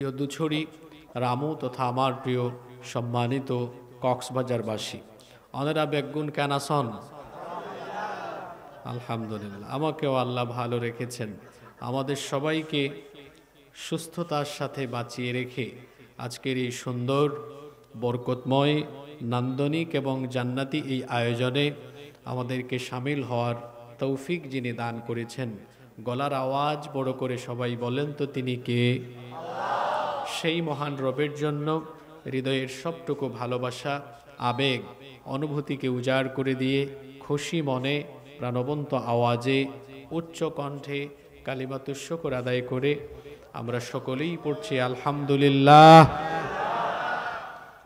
প্রিয় দুছড়ি রামু তথা আমার প্রিয় সম্মানিত কক্সবাজারবাসী অনেরা বেগুন কেন আসন আলহামদুলিল্লাহ আমাকেও আল্লাহ ভালো রেখেছেন আমাদের সবাইকে সুস্থতার সাথে বাঁচিয়ে রেখে আজকের এই সুন্দর বরকতময় নান্দনিক এবং জান্নাতি এই আয়োজনে আমাদেরকে সামিল হওয়ার তৌফিক যিনি দান করেছেন গলার আওয়াজ বড় করে সবাই বলেন তো তিনি কে সেই মহান রবের জন্য হৃদয়ের সবটুকু ভালোবাসা আবেগ অনুভূতিকে উজাড় করে দিয়ে খুশি মনে প্রাণবন্ত আওয়াজে উচ্চ কণ্ঠে কালিমাতুশ শুকর আদায় করে আমরা সকলেই পড়ছি আলহামদুলিল্লাহ।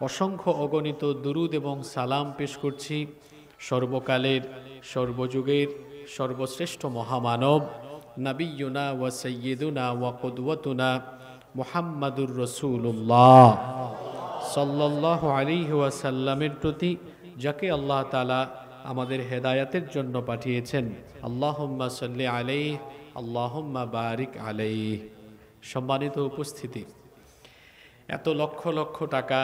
অসংখ্য অগণিত দুরুদ এবং সালাম পেশ করছি সর্বকালের সর্বযুগের সর্বশ্রেষ্ঠ মহামানব নবিয়ুনা ওয়া সাইয়্যিদুনা ওয়া কুদওয়াতুনা মুহাম্মাদুর রাসূলুল্লাহ সাল্লাল্লাহু আলাইহি ওয়াসাল্লামের প্রতি যাকে আল্লাহ তাআলা আমাদের হেদায়েতের জন্য পাঠিয়েছেন। আল্লাহুম্মা সাল্লি আলাইহি আল্লাহুম্মা বারিক আলাইহি। সম্মানিত উপস্থিতি, এত লক্ষ লক্ষ টাকা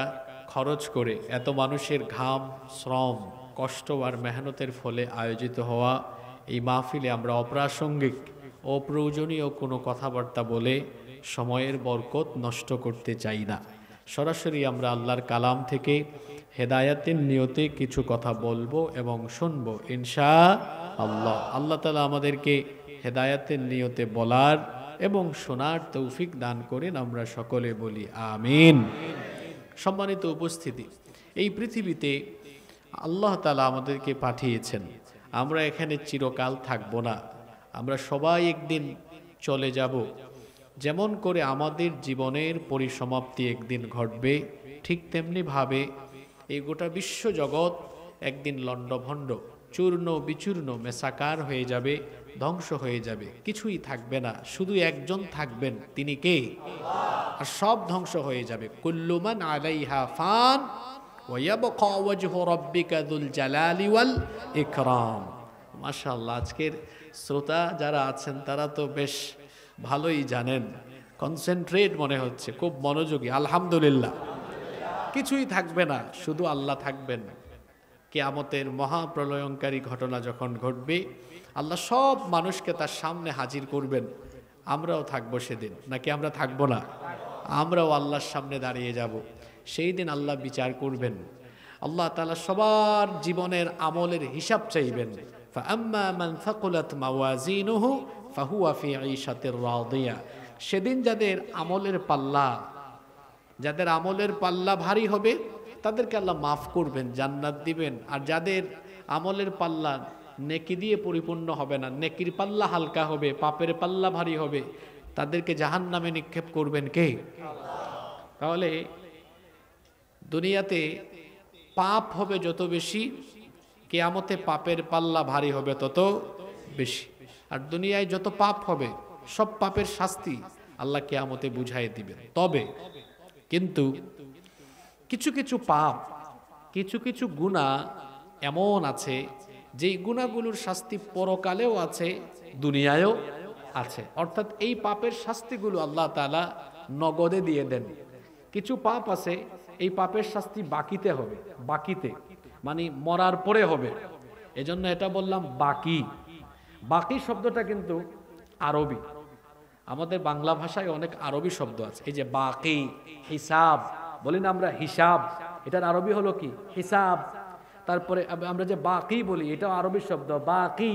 খরচ করে এত মানুষের ঘাম শ্রম কষ্ট আর মেহনতের ফলে আয়োজিত হওয়া এই মাহফিলে আমরা অপ্রাসঙ্গিক অপ্রয়োজনীয় কোনো কথাবার্তা বলে সময়ের বরকত নষ্ট করতে চাই না। সরাসরি আমরা আল্লাহর কালাম থেকে হেদায়াতের নিয়তে কিছু কথা বলবো এবং শুনবো ইনশাআল্লাহ। আল্লাহ তাআলা আমাদেরকে হেদায়াতের নিয়তে বলার এবং শোনার তৌফিক দান করেন, আমরা সকলে বলি আমিন। সম্মানিত উপস্থিতি, এই পৃথিবীতে আল্লাহ তাআলা আমাদেরকে পাঠিয়েছেন, আমরা এখানে চিরকাল থাকব না, আমরা সবাই একদিন চলে যাব। যেমন করে আমাদের জীবনের পরিসমাপ্তি একদিন ঘটবে, ঠিক তেমনিভাবে এই গোটা বিশ্ব জগৎ একদিন লণ্ডভণ্ড চূর্ণ বিচূর্ণ মেসাকার হয়ে যাবে, ধ্বংস হয়ে যাবে, কিছুই থাকবে না, শুধু একজন থাকবেন, তিনি কে? আর সব ধ্বংস হয়ে যাবে। কুল্লু মান আলাইহা ফান ওয়া ইয়াবকা ওয়াজহু রাব্বিকা যুল জালালি ওয়াল ইকরাম। মাশাআল্লাহ, আজকের শ্রোতা যারা আছেন তারা তো বেশ ভালোই জানেন, কনসেন্ট্রেট মনে হচ্ছে, খুব মনোযোগী। আলহামদুলিল্লাহ, কিছুই থাকবে না, শুধু আল্লাহ থাকবেন। কিয়ামতের মহাপ্রলয়ঙ্কারী ঘটনা যখন ঘটবে, আল্লাহ সব মানুষকে তার সামনে হাজির করবেন। আমরাও থাকবো সেদিন, নাকি আমরা থাকবো না? আমরাও আল্লাহর সামনে দাঁড়িয়ে যাব। সেই দিন আল্লাহ বিচার করবেন। আল্লাহ তাআলা সবার জীবনের আমলের হিসাব চাইবেন। ফাআম্মা মান থাকুলাত মাওয়াজিনুহু ফাহুয়া ফি ঈশাতির রাদিয়া। সেদিন যাদের আমলের পাল্লা ভারী হবে তাদেরকে আল্লাহ মাফ করবেন, জান্নাত দিবেন। আর যাদের আমলের পাল্লা নেকি দিয়ে পরিপূর্ণ হবে না, নেকির পাল্লা হালকা হবে, পাপের পাল্লা ভারী হবে, তাদেরকে জাহান্নামে নিক্ষেপ করবেন কে? তাহলে দুনিয়াতে পাপ হবে যত বেশি, কিয়ামতে পাপের পাল্লা ভারী হবে তত বেশি। আর দুনিয়ায় যত পাপ হবে সব পাপের শাস্তি আল্লাহ কিয়ামতে বুঝাই দিবেন। তবে কিন্তু কিছু কিছু পাপ, কিছু কিছু গুনাহ এমন আছে যেই গুনাহগুলোর শাস্তি পরকালেও আছে, দুনিয়ায়ও আছে। অর্থাৎ এই পাপের শাস্তিগুলো আল্লাহ তাআলা নগদে দিয়ে দেন। কিছু পাপ আছে এই পাপের শাস্তি বাকিতে হবে, বাকিতে মানে মরার পরে হবে। এজন্য এটা বললাম বাকি। বাকি শব্দটা কিন্তু আরবি, আমাদের বাংলা ভাষায় অনেক আরবি শব্দ আছে। এই যে বাকি, হিসাব বলি না আমরা, হিসাব, এটার আরবি হলো কি? হিসাব। তারপরে আমরা যে বাকি বলি, এটাও আরবি শব্দ, বাকি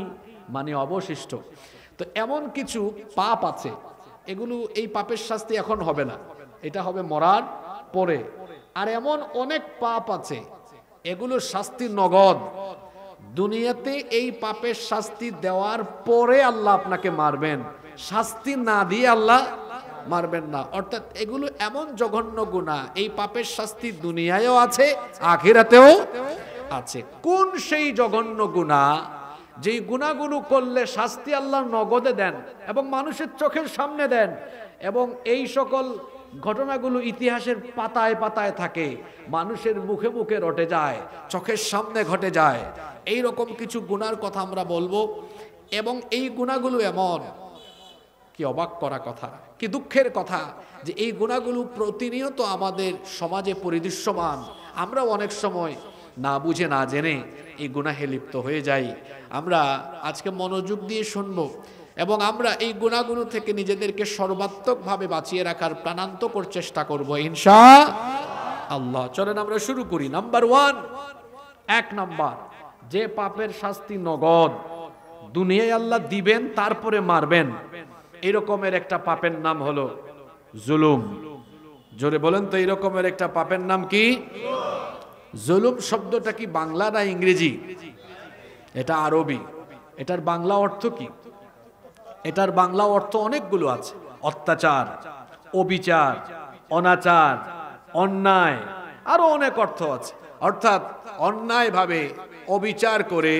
মানে অবশিষ্ট। তো এমন কিছু পাপ আছে, এগুলো এই পাপের শাস্তি এখন হবে না, এটা হবে মরার পরে। আর এমন অনেক পাপ আছে এগুলোর শাস্তি নগদ। দুনিয়াতে এই পাপের শাস্তি দেওয়ার পরে আল্লাহ আপনাকে মারবেন, শাস্তি না দিয়ে আল্লাহ মারবেন না। অর্থাৎ এগুলো এমন জঘন্য গুনাহ, এই পাপের শাস্তি দুনিয়ায়ও আছে, আখিরাতেও আছে। কোন সেই জঘন্য গুনাহ যেই গুনাহগুলো করলে শাস্তি আল্লাহ নগদে দেন এবং মানুষের চোখের সামনে দেন, এবং এই সকল ঘটনাগুলো ইতিহাসের পাতায় পাতায় থাকে, মানুষের মুখে মুখে রটে যায়, চোখের সামনে ঘটে যায়। এই রকম কিছু গুনার কথা আমরা বলবো। এবং এই গুনাহগুলো এমন কি অবাক করা কথা, কি দুঃখের কথা যে এই গুনাহগুলো প্রতিনিয়ত আমাদের সমাজে পরিদৃশ্যমান। আমরাও অনেক সময় না বুঝে না জেনে এই গুনাহে লিপ্ত হয়ে যাই। আমরা আজকে মনোযোগ দিয়ে শুনব এবং আমরা এই গুনাহগুলো থেকে নিজেদেরকে সর্বাত্মকভাবে বাঁচিয়ে রাখার প্রাণান্তকর চেষ্টা করব ইনশাআল্লাহ। চলেন আমরা শুরু করি। নাম্বার 1, 1 নাম্বার, যে পাপের শাস্তি নগদ, দুনিয়ায় আল্লাহ দিবেন তারপরে মারবেন, এরকমের একটা পাপের নাম হলো জুলুম। জোরে বলেন তো, এরকমের একটা পাপের নাম কি? জুলুম শব্দটা কি বাংলা না ইংরেজি? এটা আরবি। এটার বাংলা অর্থ কি? এটার বাংলা অর্থ অনেকগুলো আছে। অত্যাচার, অবিচার, অনাচার, অন্যায়, আরো অনেক অর্থ আছে। অর্থাৎ অন্যায়ভাবে অবিচার করে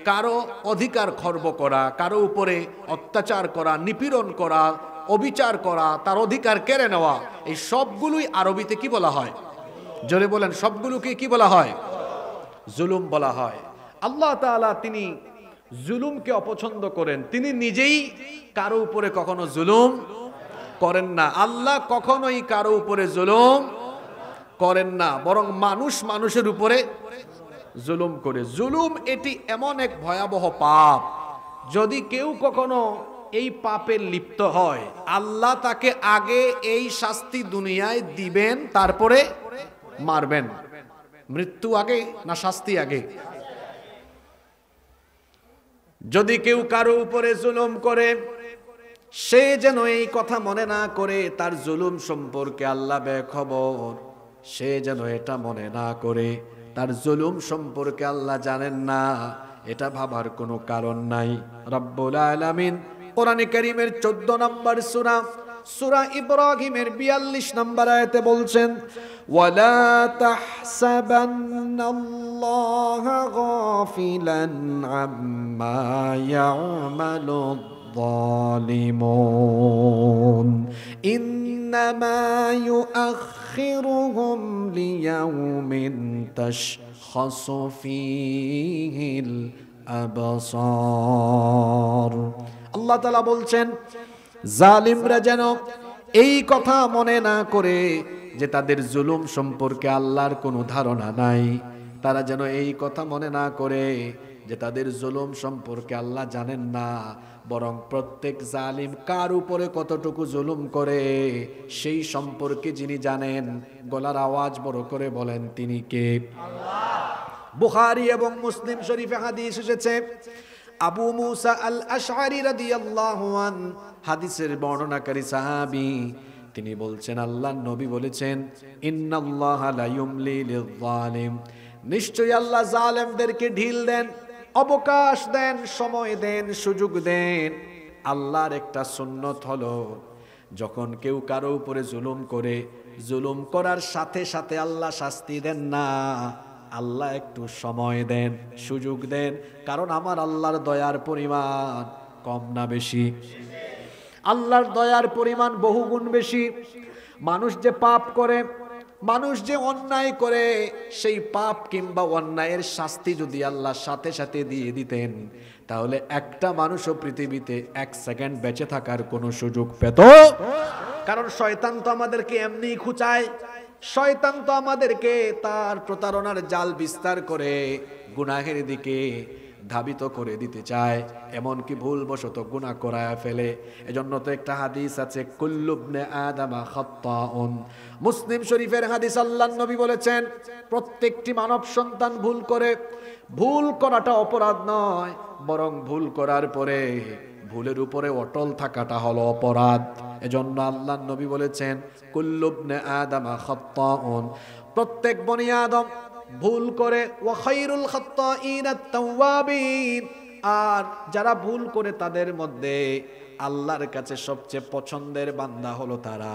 কারো অধিকার খর্ব করা, কারো উপরে অত্যাচার করা, নিপীড়ন করা, অবিচার করা, তার অধিকার কেড়ে নেওয়া, এই সবগুলোই আরবিতে কি বলা হয়? জোরে বলেন, সবগুলোকে কি বলা হয়? জুলুম বলা হয়। আল্লাহ তাআলা তিনি জুলুমকে অপছন্দ করেন। তিনি নিজেই কারো উপরে কখনো জুলুম করেন না। আল্লাহ কখনোই কারো উপরে জুলুম করেন না, বরং মানুষ মানুষের উপরে জুলুম করে। জুলুম এটি এমন এক ভয়াবহ পাপ, যদি কেউ কখনো এই পাপে লিপ্ত হয়, আল্লাহ তাকে আগে এই শাস্তি দুনিয়ায় দিবেন, তারপরে মারবেন। মৃত্যু আগে না শাস্তি আগে? যদি কেউ কারো উপরে জুলুম করে, সে যেন এই কথা মনে না করে তার জুলুম সম্পর্কে আল্লাহ বেখবর। সে যেন এটা মনে না করে তার জুলুম সম্পর্কে আল্লাহ জানেন না, এটা ভাবার কোনো কারণ নাই। রব্বুল আলামিন কোরআনে কারীমের 14 নম্বর সূরা, সূরা ইব্রাহিমের 42 নম্বর আয়াতে বলছেন, ওয়ালা তাহসাবান্নাল্লাহা গাফিলান আম্মা ইয়ামালুয যালিমুন ইন্নামা ইউআখিরুহুম লিয়াউমিন তাশখাসু ফীহিল আবসার। আল্লাহ তাআলা বলছেন, জালিমরা যেন এই কথা মনে না করে যে তাদের জুলুম সম্পর্কে আল্লাহর কোনো ধারণা নাই। তারা যেন এই কথা মনে না করে যে তাদের জুলুম সম্পর্কে আল্লাহ জানেন না, বরং প্রত্যেক জালিম কার উপরে কতটুকু জুলুম করে সেই সম্পর্কে যিনি জানেন, গলার আওয়াজ বড় করে বলেন, তিনি কে? আল্লাহ। বুখারী এবং মুসলিম শরীফে হাদিস এসেছে, আবু মুসা আল আশআরী রাদিয়াল্লাহু আন, হাদিসের বর্ণনাকারী সাহাবী, তিনি বলছেন, আল্লাহর নবী বলেছেন, ইন্নাল্লাহা লা ইউমলি লিয-যালিম, নিশ্চয়ই আল্লাহ জালেমদেরকে ঢিল দেন, অবকাশ দেন, সময় দেন, সুযোগ দেন। আল্লাহর একটা সুন্নত হলো, যখন কেউ কারো উপরে জুলুম করে, জুলুম করার সাথে সাথে আল্লাহ শাস্তি দেন না, আল্লাহ একটু সময় দেন, সুযোগ দেন। কারণ আমার আল্লাহর দয়ার পরিমাণ কম না বেশি? আল্লাহর দয়ার পরিমাণ বহুগুণ বেশি। মানুষ যে পাপ করে, মানুষ যে অন্যায় করে, সেই পাপ কিংবা অন্যায়ের শাস্তি যদি আল্লাহ সাথে সাথে দিয়ে দিতেন, তাহলে একটা মানুষও পৃথিবীতে 1 সেকেন্ড বেঁচে থাকার কোনো সুযোগ পেত। কারণ শয়তান তো আমাদেরকে এমনিই খুঁচায়, শয়তান তো আমাদেরকে তার প্রতারণার জাল বিস্তার করে গুনাহের দিকে ধাবিত করে দিতে চায়, এমনকি ভুলবশত গুনাহ করায় ফেলে। এজন্য তো একটা হাদিস আছে, কুল্লু ইবনে আদামা খাত্তাউন। মুসলিম শরীফের হাদিস, আল্লাহর নবী বলেছেন, প্রত্যেকটি মানব সন্তান ভুল করে। ভুল করাটা অপরাধ নয়, বরং ভুল করার পরে ভুলের উপরে অটল থাকাটা হলো অপরাধ। এজন্য আল্লাহর নবী বলেছেন, কুল্লু ইবনে আদামা খাত্তাউন, প্রত্যেক বনি আদম ভুল করে। ওয়া খায়রুল খাত্তাইনা আত-তাওয়াবিন, আর যারা ভুল করে তাদের মধ্যে আল্লাহর কাছে সবচেয়ে পছন্দের বান্দা হলো তারা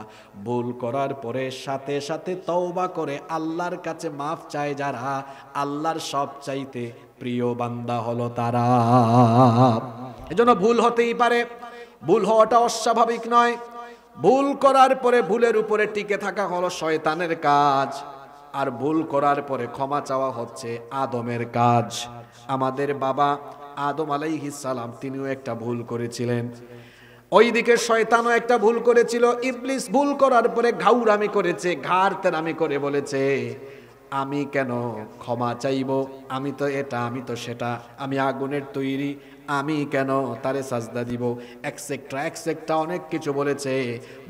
ভুল করার পরে সাথে সাথে তওবা করে আল্লাহর কাছে মাফ চায় যারা, আল্লাহর সবচাইতে প্রিয় বান্দা হলো তারা। এজন্য ভুল হতেই পারে, ভুল হওয়াটা অস্বাভাবিক নয়। ভুল করার পরে ভুলের উপরে টিকে থাকা হলো শয়তানের কাজ, আর ভুল করার পরে ক্ষমা চাওয়া হচ্ছে আদমের কাজ। আমাদের বাবা আদম আলাইহিস সালাম, তিনিও একটা ভুল করেছিলেন। ওইদিকে শয়তানও একটা ভুল করেছিল। ইবলিস ভুল করার পরে ঘাউরামি করেছে, ঘাড় তেরামি করে বলেছে, আমি কেন ক্ষমা চাইব, আমি তো এটা, আমি তো সেটা, আমি আগুনের তৈরি, আমি কেন তারে সাজদা দিব, এক্সেট্রা অনেক কিছু বলেছে।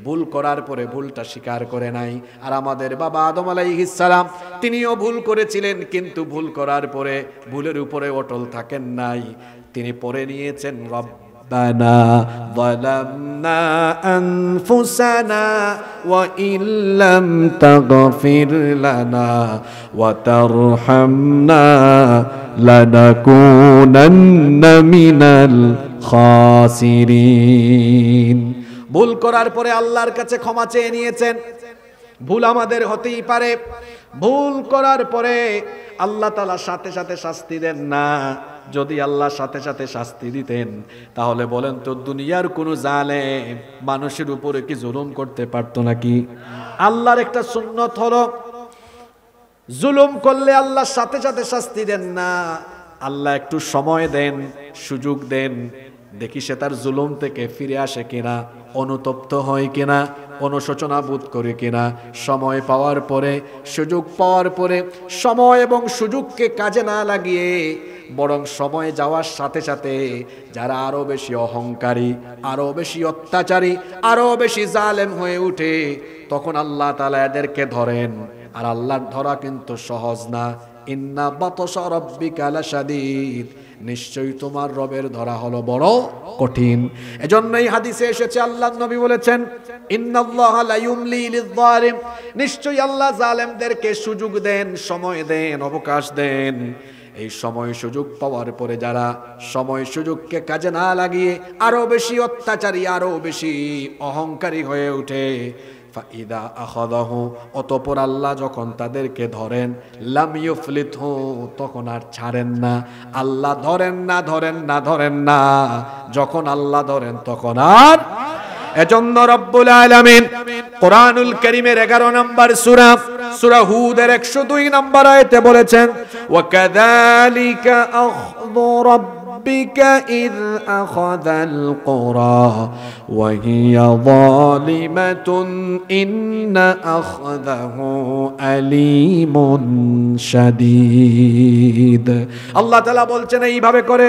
ভুল করার পরে ভুলটা স্বীকার করে নাই। আর আমাদের বাবা আদম আলাইহিস সালাম, তিনিও ভুল করেছিলেন, কিন্তু ভুল করার পরে ভুলের উপরে অটল থাকেন নাই। তিনি পরে নিয়েছেন, ربنا ظلمنا أنفسنا وإن لم تغفر لنا وترحمنا لنكونن من الخاسرين। ভুল করার পরে আল্লাহর কাছে ক্ষমা চেয়ে নিয়েছেন। ভুল আমাদের হতেই পারে। ভুল করার পরে আল্লাহ তাআলা সাথে সাথে শাস্তি দেন না। যদি আল্লাহ সাথে সাথে শাস্তি দিতেন, তাহলে বলেন তো দুনিয়ার কোন জালেম মানুষের উপরে কি জুলুম করতে পারতো নাকি? আল্লাহর একটা সুন্নত হলো, জুলুম করলে আল্লাহ সাথে সাথে শাস্তি দেন না। আল্লাহ একটু সময় দেন, সুযোগ দেন, দেখি সে তার জুলুম থেকে ফিরে আসে কিনা, অনুতপ্ত হয় কিনা, অনুশোচনা বোধ করে কিনা। সময় পাওয়ার পরে, সুযোগ পাওয়ার পরে, সময় এবং সুযোগকে কাজে না লাগিয়ে বরং সময় যাওয়ার সাথে সাথে যারা আরো বেশি অহংকারী, আরো বেশি অত্যাচারী, আরো বেশি জালেম হয়ে উঠে, তখন আল্লাহ তাআলা এদেরকে ধরেন। আর আল্লাহর ধরা কিন্তু সহজ না। ইন্না বাতশা রাব্বিকা লাশাদীদ, নিশ্চয়ই তোমার রবের ধরা হলো বড় কঠিন। এজন্যই হাদিসে এসেছে, আল্লাহর নবী বলেছেন, ইন্নাল্লাহা লা ইউমলি লিয-যালিম, নিশ্চয়ই আল্লাহ জালেমদেরকে সুযোগ দেন, সময় দেন, অবকাশ দেন। এই সময় সুযোগ পাওয়ার পরে যারা সময় সুযোগকে কাজে না লাগিয়ে আরো বেশি অত্যাচারী, আরো বেশি অহংকারী হয়ে ওঠে, ফাইদা আখাযাহু, অতঃপর আল্লাহ যখন তাদেরকে ধরেন, লাম ইউফলিতহু, তখন আর ছাড়েন না। আল্লাহ ধরেন না, ধরেন না, ধরেন না। যখন আল্লাহ ধরেন তখন আর। এজন্য রব্বুল আলামিন কোরআনুল কারীমের 11 নম্বর সূরা, সূরা হুদের 102 নম্বর আয়াতে বলেছেন, ওয়া কাযালিকা আখযু রাব্বিকা ইয আখাযাল কুরা ওয়া হিয়া যালিমাতুন ইন্না আখযাহু আলীমুন শাদীদ। আল্লাহ তাআলা বলছেন, এইভাবে করে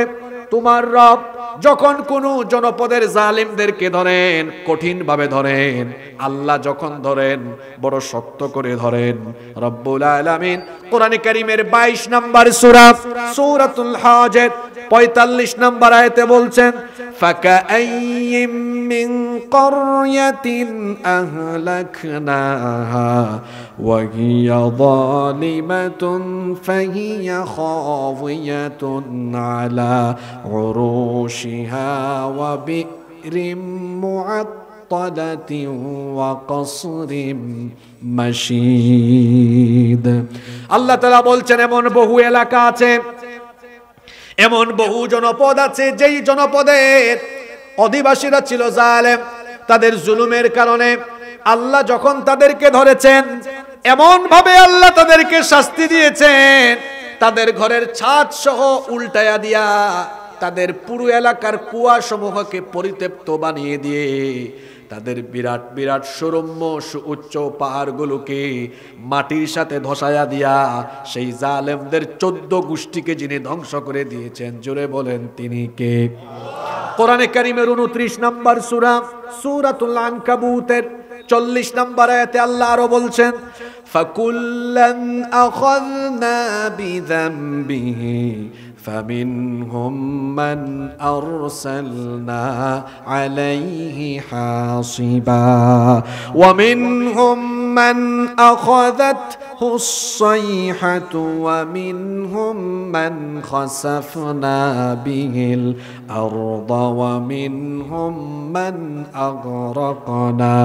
তোমার রব যখন কোন জনপদের জালিমদেরকে ধরেন, কঠিন ভাবে ধরেন। আল্লাহ যখন ধরেন, বড় শক্ত করে ধরেন। রব্বুল আলামিন কোরআনে কারীমের 22 নম্বর সূরা, সূরাতুল হজের 45 নম্বর আয়াতে বলছেন, ফাকাআইয়িম মিন ক্বরয়াতিন আহলাকনাহা ওয়া হিয়া যালিমাতুন ফাহিয়া খাওয়িয়াতুন আলা উরুশিহা ওয়া বি'রিম মুআত্তালাতিন ওয়া কসরিম মাশীদ। আল্লাহ তাআলা বলছেন, এমন বহু এলাকা আছে, এমন বহু জনপদ আছে, যেই জনপদের অধিবাসীরা ছিল জালেম। তাদের জুলুমের কারণে আল্লাহ যখন তাদেরকে ধরেছেন, এমন ভাবে আল্লাহ তাদেরকে শাস্তি দিয়েছেন, তাদের ঘরের ছাদ সহ উল্টায়া দিয়া, তাদের পুরো এলাকার কুয়া সমূহকে পরিত্যক্ত বানিয়ে দিয়ে, তাদের বিরাট বিরাট সুরম্য সুউচ্চ পাহাড়গুলোকে মাটির সাথে ধসায়া দিয়া, সেই জালেমদের 14 গোষ্ঠীকে যিনি ধ্বংস করে দিয়েছেন, জোরে বলেন তিনি কে? কোরআনে কারীমের 29 নম্বর সূরা, সূরাতুল আনকাবুতের 40 নম্বর আয়াতে আল্লাহ আরো বলছেন, ফাকুল্লান আখাযনা বিযামবিহি فمنهم من أرسلنا عليه حاصبا ومنهم من أخذته الصيحة ومنهم من خسفنا به الأرض ومنهم من أغرقنا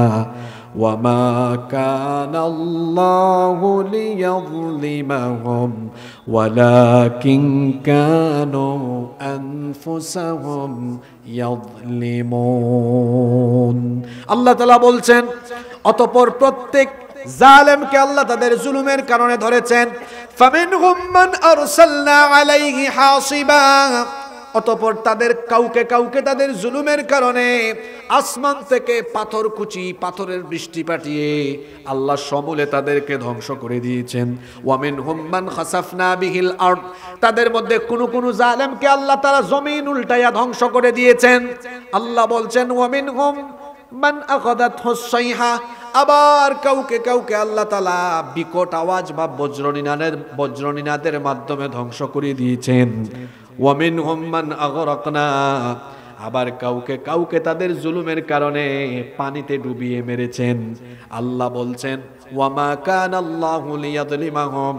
وما كان الله ليظلمهم ولكن كانوا أنفسهم يظلمون। আল্লাহ তাআলা বলছেন, অতঃপর প্রত্যেক জালেমকে আল্লাহ তাদের জুলুমের কারণে ধরেছেন। ফামিনহুম মান আরসালনা আলাইহি হাসিবা, অতঃপর তাদের কাউকে কাউকে তাদের জুলুমের কারণে আসমান থেকে পাথরকুচি পাথরের বৃষ্টি পাঠিয়ে আল্লাহ সমূলে তাদেরকে ধ্বংস করে দিয়েছেন। ওয়ামিনহুম মান খাসাফনা বিহিল আরদ, তাদের মধ্যে কোন কোন জালেমকে আল্লাহ তাআলা জমিন উল্টাইয়া ধ্বংস করে দিয়েছেন। আল্লাহ বলছেন ওয়ামিনহুম মান আখাদাতহুস সাইহা, আবার কাউকে কাউকে আল্লাহ তাআলা বিকট আওয়াজ বা বজ্রনিনাদের মাধ্যমে ধ্বংস করে দিয়েছেন। ওয়ামিনহুম মান আগরাকনা, আবার কাউকে কাউকে তাদের জুলুমের কারণে পানিতে ডুবিয়ে মেরেছেন। আল্লাহ বলছেন ওয়ামা কানাল্লাহু লিয়াযলিমাহুম,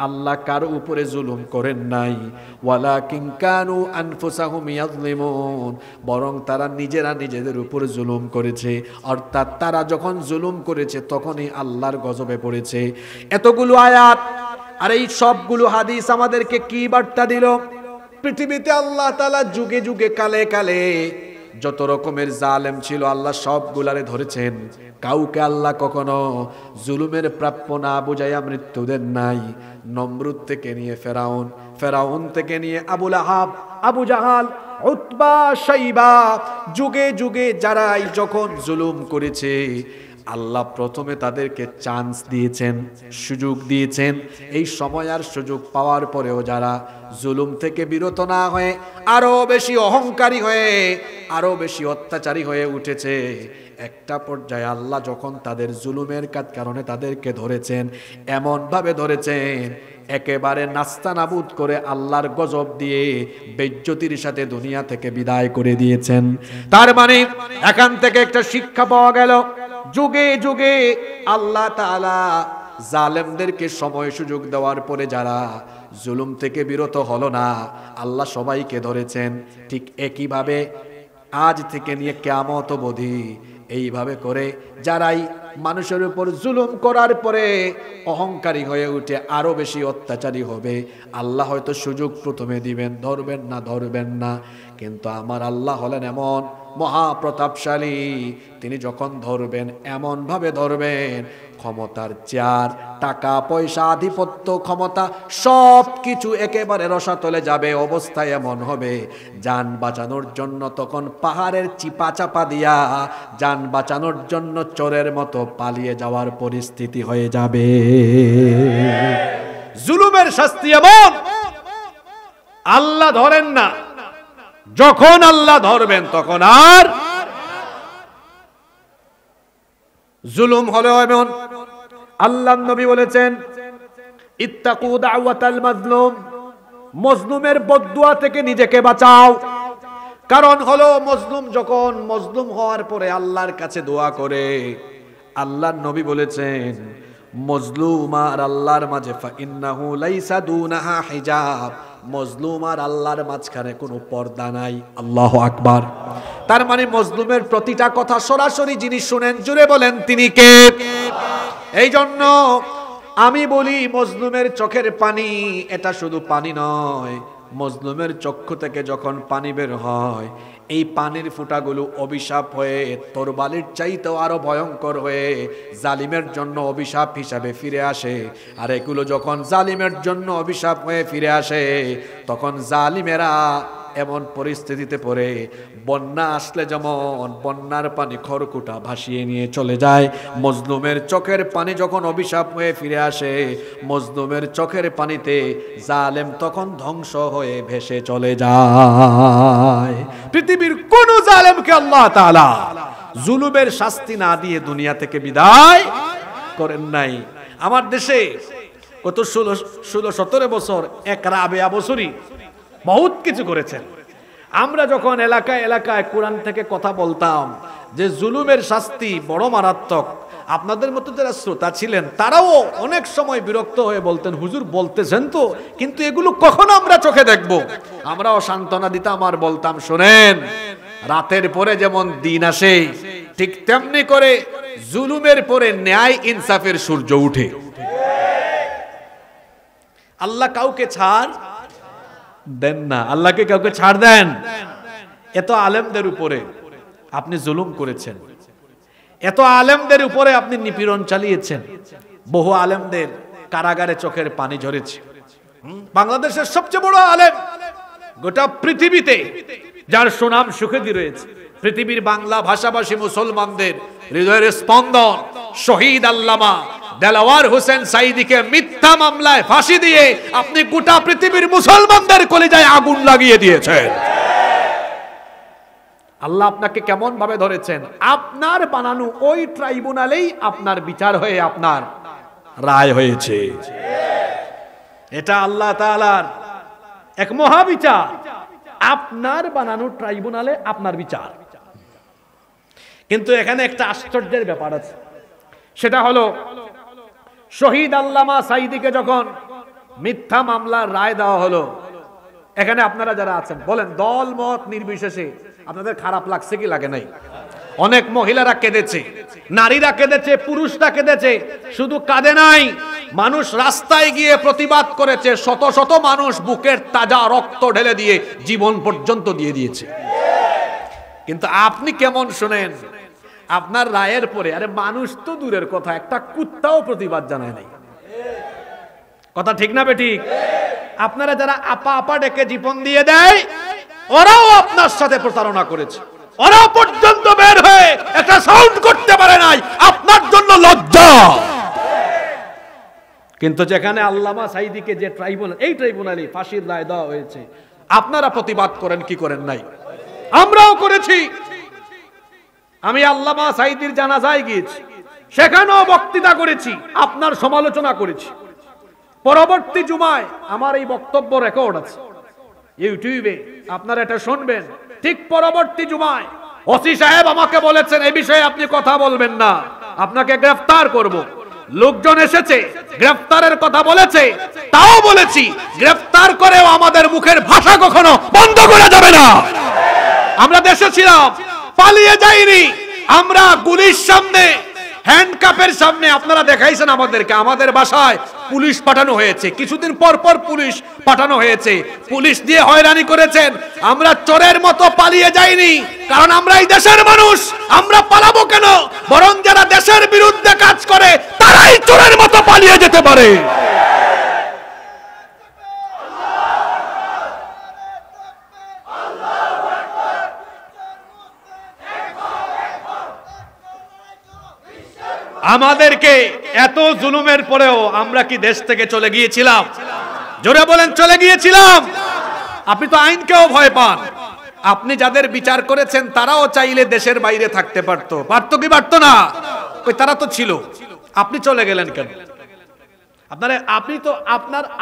আল্লাহ কারো উপরে জুলুম করেন নাই, ওয়ালাকিন কানু আনফুসাহুম ইয়াযলিমুন, বরং তারা নিজেরা নিজেদের উপর জুলুম করেছে। অর্থাৎ তারা যখন জুলুম করেছে তখনই আল্লাহর গজবে পড়েছে। এতগুলো আয়াত আর এই সবগুলো হাদিস আমাদেরকে কি বার্তা দিল? পৃথিবীতে আল্লাহ তাআলা যুগে যুগে কালে কালে যত রকমের জালেম ছিল আল্লাহ সবগুলারে ধরেছেন। কাউকে আল্লাহ কখনো জুলুমের প্রাপ্য না বুঝাইয়া মৃত্যু দেন নাই। নমরুদ থেকে নিয়ে ফেরাউন, ফেরাউন থেকে নিয়ে আবু লাহাব, আবু জাহাল, উতবা, শাইবা, যুগে যুগে যারাই যখন জুলুম করেছে আল্লাহ প্রথমে তাদেরকে চান্স দিয়েছেন, সুযোগ দিয়েছেন। এই সময় আর সুযোগ পাওয়ার পরেও যারা জুলুম থেকে বিরত না হয়ে আরো বেশি অহংকারী হয়ে আরো বেশি অত্যাচারী হয়ে উঠেছে, একটা পর্যায়ে আল্লাহ যখন তাদের জুলুমের কারণে তাদেরকে ধরেছেন, এমন ভাবে ধরেছেন একেবারে নাস্তানাবুদ করে আল্লাহর গজব দিয়ে বেজ্জতির সাথে দুনিয়া থেকে বিদায় করে দিয়েছেন। তার মানে এখান থেকে একটা শিক্ষা পাওয়া গেল, যুগে যুগে আল্লাহ তাআলা জালেমদেরকে সময় সুযোগ দেওয়ার পরে যারা জুলুম থেকে বিরত হলো না আল্লাহ সবাইকে ধরেছেন। ঠিক একইভাবে আজ থেকে নিয়ে কিয়ামত অবধি এইভাবে করে যারাই মানুষের উপর জুলুম করার পরে অহংকারী হয়ে উঠে আরো বেশি অত্যাচারী হবে, আল্লাহ হয়তো সুযোগ প্রথমে দিবেন, ধরবেন না, কিন্তু আমার আল্লাহ হলেন এমন মহাপ্রতাপশালী, তিনি যখন ধরবেন এমন ভাবে ধরবেন ক্ষমতার চেয়ার, টাকা পয়সা, আধিপত্য, ক্ষমতা সব কিছু একেবারে রসাতলে যাবে। অবস্থায় এমন হবে যান বাঁচানোর জন্য তখন পাহাড়ের চিপা চাপা দিয়া যান বাঁচানোর জন্য চোরের মতো পালিয়ে যাওয়ার পরিস্থিতি হয়ে যাবে। জুলুমের শাস্তি এমন, আল্লাহ ধরেন না, যখন আল্লাহ ধরবেন তখন আর জুলুম হলেও এমন। আল্লাহর নবী বলেছেন ইত্তাকু দাওয়াতাল মাজলুম, মজলুমের বদদুয়া থেকে নিজেকে বাঁচাও। কারণ হলো মজলুম যখন মজলুম হওয়ার পরে আল্লাহর কাছে দোয়া করে, আল্লাহর নবী বলেছেন মজলুম আর আল্লাহর মাঝে ফা ইন্নাহু লাইসা দুনাহা হিজাব, মজলুম আর আল্লাহর মাঝখানে কোনো পর্দা নাই। আল্লাহু আকবার। তার মানে মজলুমের প্রতিটা কথা সরাসরি যিনি শুনেন, জুড়ে বলেন তিনি কে? এই জন্য আমি বলি মজলুমের চোখের পানি এটা শুধু পানি নয়, মজলুমের চক্ষু থেকে যখন পানি বের হয় এই পানির ফোঁটাগুলো অভিশাপ হয়ে তরবালির চাইতেও আরো ভয়ঙ্কর হয়ে জালিমের জন্য অভিশাপ হিসাবে ফিরে আসে। আর এগুলো যখন জালিমের জন্য অভিশাপ হয়ে ফিরে আসে তখন জালিমেরা এমন পরিস্থিতিতে পড়ে, বন্যা আসলে যেমন বন্যার পানি খড়কুটা ভাসিয়ে নিয়ে চলে যায়, মজলুমের চোখের পানি যখন অভিশাপ হয়ে ফিরে আসে, মজলুমের চোখের পানিতে জালেম তখন ধ্বংস হয়ে ভেসে চলে যায়। পৃথিবীর কোন জালেমকে আল্লাহ তাআলা জুলুমের শাস্তি না দিয়ে দুনিয়া থেকে বিদায় করেন নাই। আমার দেশে কত 16-17 বছর এক রাবেয়া বছরই বহুত কিছু করেছেন। আমরা যখন এলাকায় এলাকায় কোরআন থেকে কথা বলতাম যে জুলুমের শাস্তি বড় মারাত্মক, আপনাদের মতো যারা শ্রোতা ছিলেন তারাও অনেক সময় বিরক্ত হয়ে বলতেন হুজুর বলতেছেন তো, কিন্তু এগুলো কখন আমরা চোখে দেখব? আমরাও সান্ত্বনা দিতাম আর বলতাম শোনেন, রাতের পরে যেমন দিন আসে ঠিক তেমনি করে জুলুমের পরে ন্যায় ইনসাফের সূর্য উঠে। আল্লাহ কাউকে ছাড় দেন না, আল্লাহকে কাউকে ছাড় দেন। এত আলেমদের উপরে আপনি জুলুম করেছেন, এত আলেমদের উপরে আপনি নিপীড়ন চালিয়েছেন, বহু আলেমদের কারাগারে চোখের পানি ঝরেছে। বাংলাদেশের সবচেয়ে বড় আলেম গোটা পৃথিবীতে যার সুনাম সুখ্যাতি রয়েছে, পৃথিবীর বাংলা ভাষাভাষী মুসলমানদের হৃদয়ের স্পন্দন, শহীদ আল্লামা দেলাওয়ার হোসেন সাঈদীকে মিথ্যা মামলায় ফাঁসি দিয়ে আপনি গোটা পৃথিবীর মুসলমানদের কলিজায় আগুন লাগিয়ে দিয়েছেন। আল্লাহ আপনাকে কেমন ভাবে ধরেছেন? আপনার বানানো ওই ট্রাইব্যুনালেই আপনার বিচার হয়ে আপনার রায় হয়েছে। এটা আল্লাহ তাআলার এক মহাবিচার, আপনার বানানো ট্রাইব্যুনালে আপনার বিচার। কিন্তু এখানে একটা আশ্চর্যের ব্যাপার আছে, সেটা হলো শহীদ আল্লামা সাঈদীকে যখন মিথ্যা মামলার রায় দেওয়া হলো, এখানে আপনারা যারা আছেন বলেন, দল মত নির্বিশেষে আপনাদের খারাপ লাগছে কি লাগে নাই? অনেক মহিলারা কেঁদেছে, নারীরা কেঁদেছে, পুরুষরা কেঁদেছে। শুধু কাঁদে নাই, মানুষ রাস্তায় গিয়ে প্রতিবাদ করেছে। শত শত মানুষ বুকের তাজা রক্ত ঢেলে দিয়ে জীবন পর্যন্ত দিয়ে দিয়েছে। কিন্তু আপনি কেমন শুনেন আপনার রায়ের পরে? আরে মানুষ তো দূরের কথা, একটা কুত্তাও প্রতিবাদ জানায় নাই। কথা ঠিক না বেঠিক? আপনারা যারা আপা আপা ডেকে জীবন দিয়ে দেয়, ওরাও আপনার সাথে প্রতারণা করেছে। ওরা পর্যন্ত বের হয়ে একটা সাউন্ড করতে পারে নাই, আপনার জন্য লজ্জা। কিন্তু যেখানে আল্লামা সাঈদীকে যে ট্রাইব্যুনাল, এই ট্রাইব্যুনালে ফাঁসির রায় দেওয়া হয়েছে, আপনারা প্রতিবাদ করেন কি করেন নাই? আমরাও করেছি। আমি আল্লামা সাঈদীর জানাজায় গিয়েছি, সেখানেও বক্তৃতা করেছি, আপনার সমালোচনা করেছি। পরবর্তী জুমায় আমার এই বক্তব্য রেকর্ড আছে ইউটিউবে, আপনারা এটা শুনবেন। ঠিক পরবর্তী জুমায় ওসি সাহেব আমাকে বলেছেন, এই বিষয়ে আপনি কথা বলবেন না, আপনাকে গ্রেফতার করব। লোকজন এসেছে, গ্রেফতারের কথা বলেছে, তাও বলেছি গ্রেফতার করেও আমাদের মুখের ভাষা কখনো বন্ধ করা যাবে না। আমরা দেশে ছিলাম, পালিয়ে যাইনি। আমরা গুলির সামনে, হ্যান্ডকাপের সামনে আপনারা দেখাইছেন আমাদেরকে, আমাদের বাসায় পুলিশ পাঠানো হয়েছে, কিছুদিন পর পর পুলিশ পাঠানো হয়েছে, পুলিশ দিয়ে হয়রানি করেছেন। আমরা চোরের মতো পালিয়ে যাইনি, কারণ আমরা এই দেশের মানুষ। আমরা পালাবো কেন? বরং যারা দেশের বিরুদ্ধে কাজ করে তারাই চোরের মতো পালিয়ে যেতে পারে। আমাদেরকে এত জুলুমের পরেও আমরা কি দেশ থেকে চলে গিয়েছিলাম? জোরে বলেন, চলে গিয়েছিলাম। আপনি তো আইনকেও ভয় পান। আপনি যাদের বিচার করেছেন তারাও চাইলে দেশের বাইরে থাকতে পারতো। পারতো কি পারতো না? ওই তারা তো ছিল। আপনি চলে গেলেন কেন? আপনি তো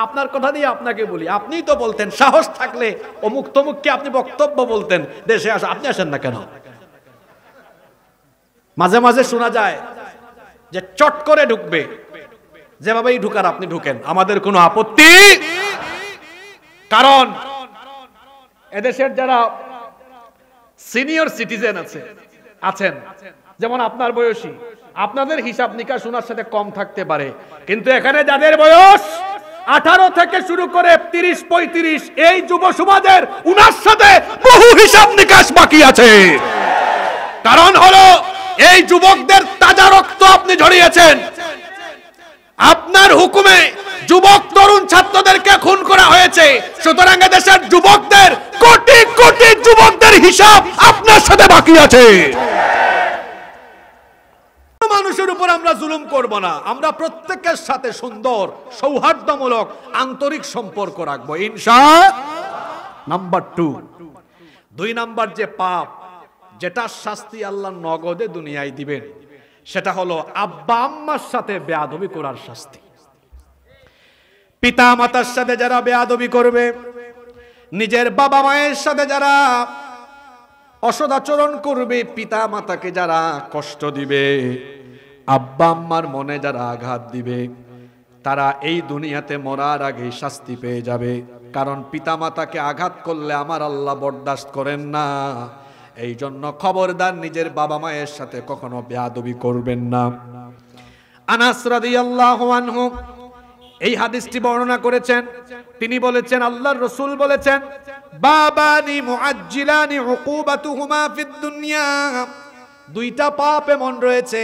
আপনার কথা দিয়ে আপনাকে বলি, আপনিই তো বলতেন সাহস থাকলে অমুক তমুককে আপনি বক্তব্য বলতেন দেশে আসা, আপনি আসেন না কেন? মাঝে মাঝে শোনা যায় যে চট করে ঢুকবে, যেভাবেই ঢুকার আপনি ঢুকেন, আমাদের কোনো আপত্তি। কারণ এদেশের যারা সিনিয়র সিটিজেন আছেন, যেমন আপনার বয়সী, আপনাদের হিসাব নিকাশ ওনার সাথে কম থাকতে পারে, কিন্তু এখানে যাদের বয়স 18 থেকে শুরু করে 30-35, এই যুব সমাজের উনার সাথে বহু হিসাব নিকাশ বাকি আছে। কারণ হলো এই যুবকদের তাজা রক্ত আপনি ঝরিয়েছেন। আপনার হুকুমে যুবক তরুণ ছাত্রদেরকে খুন করা হয়েছে। সুতরাং দেশের যুবকদের, কোটি কোটি যুবকদের হিসাব আপনার সাথে বাকি আছে। মানুষের উপর আমরা জুলুম করব না, আমরা প্রত্যেকের সাথে সুন্দর সৌহার্দ্যমূলক আন্তরিক সম্পর্ক রাখবো ইনশাআল্লাহ। নাম্বার 2, 2 নাম্বার যে পাপ, যেটা শাস্তি আল্লাহ নগদে দুনিয়ায় দিবেন, সেটা হলো আব্বা আম্মার সাথে বেয়াদবি করার শাস্তি। পিতা মাতার সাথে যারা বেয়াদবি করবে, নিজের বাবা মায়ের সাথে যারা অসদাচরণ করবে, পিতা মাতাকে যারা কষ্ট দিবে, আব্বা আম্মার মনে যারা আঘাত দিবে, তারা এই দুনিয়াতে মরার আগে শাস্তি পেয়ে যাবে। কারণ পিতা মাতাকে আঘাত করলে আমার আল্লাহ বরদাস্ত করেন না। এই জন্য খবরদার নিজের বাবা মায়ের সাথে কখনো বেয়াদবি করবেন না। আনাস রাদিয়াল্লাহু আনহু এই হাদিসটি বর্ণনা করেছেন। তিনি বলেছেন, আল্লাহর রাসূল বলেছেন, বাবানি মুআজ্জিলানি উকুবাতুহুমা ফিদ দুনিয়া, 2টা পাপ এমন রয়েছে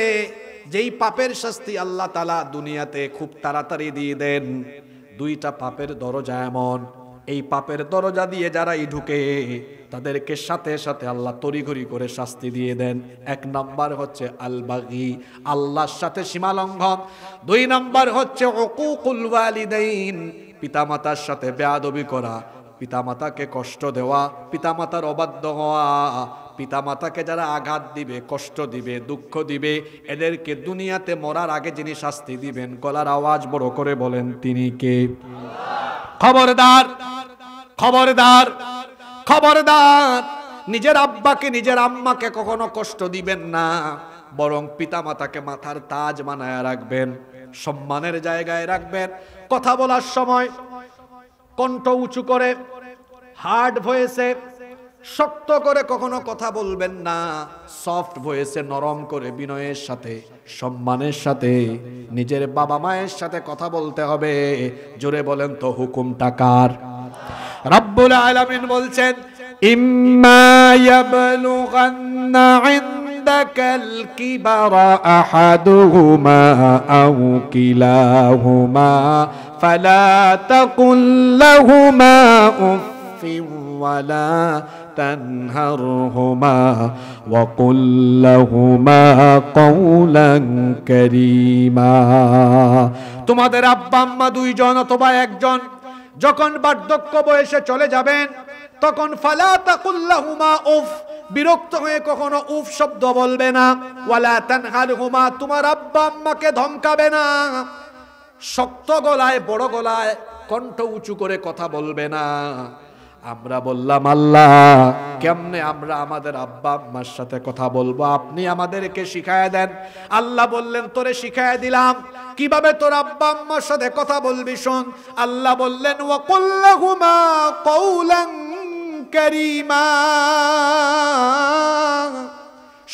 যেই পাপের শাস্তি আল্লাহ তাআলা দুনিয়াতে খুব তাড়াতাড়ি দিয়ে দেন। 2টা পাপের দরজা এমন, এই পাপের দরজা দিয়ে যারাই ঢুকে তাদেরকে সাথে সাথে আল্লাহ তড়িঘড়ি করে শাস্তি দিয়ে দেন। 1 নাম্বার হচ্ছে আল বাগী, আল্লাহর সাথে সীমা লঙ্ঘন। 2 নাম্বার হচ্ছে উকুকুল ওয়ালিদাইন, পিতামাতার সাথে বেয়াদবি করা, পিতামাতাকে কষ্ট দেওয়া, পিতামাতার অবাধ্য হওয়া। পিতামাতাকে যারা আঘাত দিবে, কষ্ট দিবে, দুঃখ দিবে, এদেরকে দুনিয়াতে মরার আগে যিনি শাস্তি দিবেন, গলার আওয়াজ বড় করে বলেন তিনি কে? খবরদার, খবরদার, খবরদার, নিজের আব্বাকে নিজের আম্মাকে কখনো কষ্ট দিবেন না, বরং পিতামাতাকে মাথার তাজ বানায় রাখবেন, সম্মানের জায়গায় রাখবেন। কথা বলার সময় কণ্ঠ উঁচু করে, হার্ড ভয়েসে, শক্ত করে কখনো কথা বলবেন না, সফট ভয়েসে, নরম করে, বিনয়ের সাথে, সম্মানের সাথে নিজের বাবা মায়ের সাথে কথা বলতে হবে। জোরে বলেন তো হুকুমটা কার? রব্বুল আলামিন বলছেন, ইম্মা ইয়াবলুগান্না ইনদাকাল কিবারা আহাদুহুমা আও কিলাহুমা ফালা তাকুল লাহুমা উফফিন ওয়ালা তানহারহুমা ওয়া কুল লাহুমা কওলান কারীমা। তোমাদের আব্বা আম্মা 2 জন অথবা 1 জন যখন বার্ধক্য বয়সে চলে যাবেন, তখন ফালা তাকুল লাহুমা উফ, বিরক্ত হয়ে কখনো উফ শব্দ বলবে না। ওয়ালা তানহারহুমা, তোমার আব্বা আম্মাকে ধমকাবে না। শক্ত গলায়, বড় গলায়, কণ্ঠ উঁচু করে কথা বলবে না। আমরা বললাম, আল্লাহ কেমনে আমরা আমাদের আব্বা আম্মার সাথে কথা বলবো, আপনি আমাদেরকে শিখায় দেন। আল্লাহ বললেন, তোরে শিখায় দিলাম কিভাবে তোর আব্বা আম্মার সাথে কথা বলবি, শোন। আল্লাহ বললেন, ওয়া কুল লাহুমা কওলান কারীমা,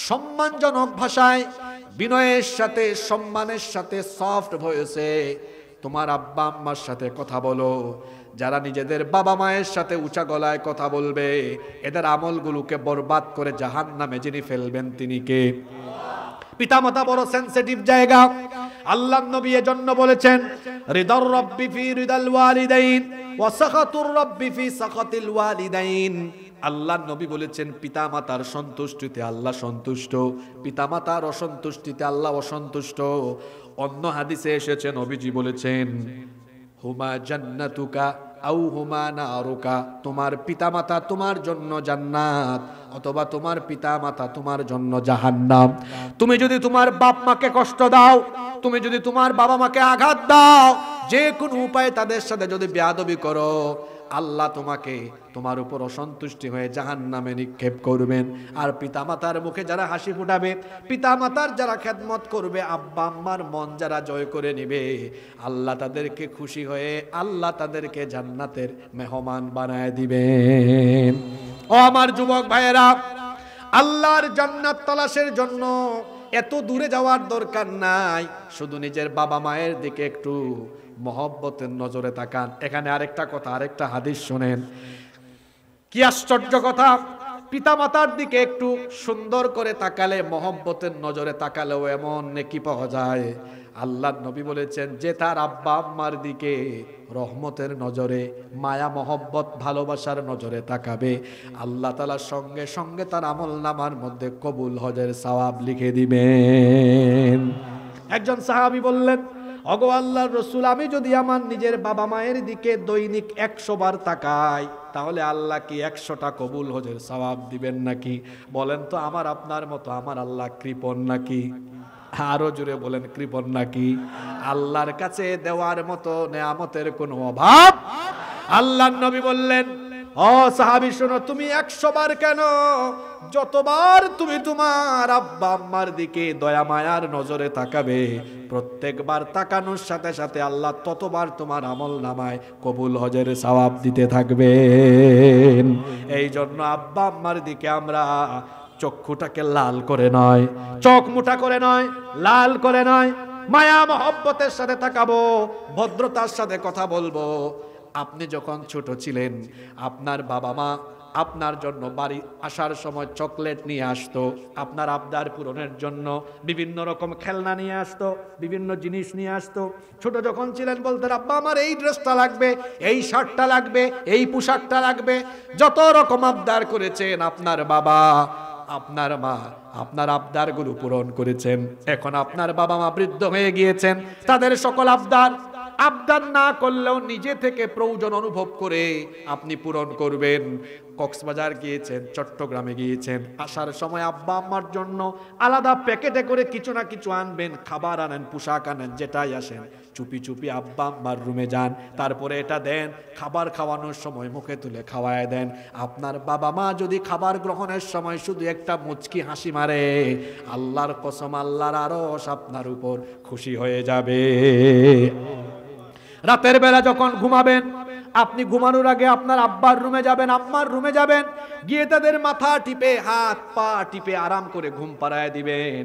সম্মানজনক ভাষায়, বিনয়ের সাথে, সম্মানের সাথে, সফট ভয়েসে তোমার আব্বা আম্মার সাথে কথা বলো। যারা নিজেদের বাবা মায়ের সাথে উঁচা গলায় কথা বলবে, এদের আমলগুলোকে বরবাদ করে জাহান্নামে যিনি ফেলবেন তিনি কে? পিতামাতা বড় সেনসিটিভ জায়গা। আল্লাহর নবী এজন্য বলেছেন, রিদার রাব্বি ফি রিদাল ওয়ালিদাইন ওয়া সাখাতুর রাব্বি ফি সাখাতিল ওয়ালিদাইন। আল্লাহর নবী বলেছেন, পিতামাতার সন্তুষ্টিতে আল্লাহ সন্তুষ্ট, পিতামাতার অসন্তুষ্টিতে আল্লাহ অসন্তুষ্ট। অন্য হাদিসে এসেছে, নবীজি বলেছেন, হুমা জান্নাতুকা আও হুমা নারুকা, তোমার পিতামাতা তোমার জন্য জান্নাত অথবা তোমার পিতামাতা তোমার জন্য জাহান্নাম। তুমি যদি তোমার বাপ মাকে কষ্ট দাও, তুমি যদি তোমার বাবা মাকে আঘাত দাও, যে কোনো উপায়ে তাদের সাথে যদি বেয়াদবি করো, আল্লাহ তোমাকে, তোমার উপর অসন্তুষ্টি হয়ে জাহান্নামে নিক্ষেপ করবেন। আর পিতামাতার মুখে যারা হাসি ফুটাবে, পিতামাতার যারা খেদমত করবে, আব্বা আম্মার মন যারা জয় করে নেবে, আল্লাহ তাদেরকে খুশি হয়ে আল্লাহ তাদেরকে জান্নাতের মেহমান বানায় দিবেন। ও আমার যুবক ভাইয়েরা, আল্লাহর জান্নাত তালাশের জন্য এত দূরে যাওয়ার দরকার নাই, শুধু নিজের বাবা মায়ের দিকে একটু মহব্বতের নজরে তাকান। এখানে আরেকটা কথা, আরেকটা হাদিস শুনেন, কি আশ্চর্য কথা। পিতামাতার দিকে একটু সুন্দর করে তাকালে, মহব্বতের নজরে তাকালেও এমন নেকি পাওয়া যায়। আল্লাহর নবী বলেছেন, যে তার আব্বা আম্মার দিকে রহমতের নজরে, মায়া মহব্বত ভালোবাসার নজরে তাকাবে, আল্লাহ তাআলা সঙ্গে সঙ্গে তার আমলনামার মধ্যে কবুল হজের সওয়াব লিখে দিবেন। একজন সাহাবী বললেন, ওগো আল্লাহর রাসূল, আমি যদি আমার নিজের বাবা মায়ের দিকে দৈনিক 100 বার তাকাই, তাহলে আল্লাহ কি 100টা কবুল হজের সওয়াব দিবেন নাকি? বলেন তো, আমার আপনার মতো আমার আল্লাহ কৃপণ নাকি? আরো জোরে বলেন, কৃপণ নাকি? আল্লাহর কাছে দেওয়ার মতো নেয়ামতের কোনো অভাব? আল্লাহর নবী বললেন, ও সাহাবী শোনো, তুমি 100 বার কেন, যতবার তুমি তোমার আব্বা আম্মার দিকে দয়া মায়ার নজরে তাকাবে, প্রত্যেকবার তাকানোর সাথে সাথে আল্লাহ ততবার তোমার আমল নামায় কবুল হজের সওয়াব দিতে থাকবেন। এই জন্য আব্বা আম্মার দিকে আমরা চক্ষুটাকে লাল করে নয়, চোখ মুঠা করে নয়, লাল করে নয়, মায়া মহব্বতের সাথে তাকাবো, ভদ্রতার সাথে কথা বলবো। আপনি যখন ছোট ছিলেন, আপনার বাবা মা আপনার জন্য বাড়ি আসার সময় চকলেট নিয়ে আসতো, আপনার আবদার পূরণের জন্য বিভিন্ন রকম খেলনা নিয়ে আসতো, বিভিন্ন জিনিস নিয়ে আসতো। ছোট যখন ছিলেন বলতেন, আব্বা আমার এই ড্রেসটা লাগবে, এই শার্টটা লাগবে, এই পোশাকটা লাগবে। যত রকম আবদার করেছেন আপনার বাবা, আপনার মা আপনার আবদারগুলো পূরণ করেছেন। এখন আপনার বাবা মা বৃদ্ধ হয়ে গিয়েছেন, তাদের সকল আবদার না করলেও নিজে থেকে প্রয়োজন অনুভব করে আপনি পূরণ করবেন। কক্সবাজার গিয়েছেন, চট্টগ্রামে গিয়েছেন, আসার সময় আব্বা আম্মার জন্য আলাদা প্যাকেটে করে কিছু না কিছু আনবেন, খাবার আনেন, পোশাক আনেন, যেটাই আসেন চুপি চুপি আব্বা আম্মার রুমে যান, তারপরে এটা দেন, খাবার খাওয়ানোর সময় মুখে তুলে খাওয়ায় দেন। আপনার বাবা মা যদি খাবার গ্রহণের সময় শুধু একটা মুচকি হাসি মারে, আল্লাহর কসম আল্লাহর আরশ আপনার উপর খুশি হয়ে যাবে। রাতের বেলা যখন ঘুমাবেন, আপনি ঘুমানোর আগে আপনার আব্বার রুমে যাবেন, আম্মার রুমে যাবেন, গিয়ে তাদের মাথা টিপে হাত পা টিপে আরাম করে ঘুম পাড়ায় দিবেন।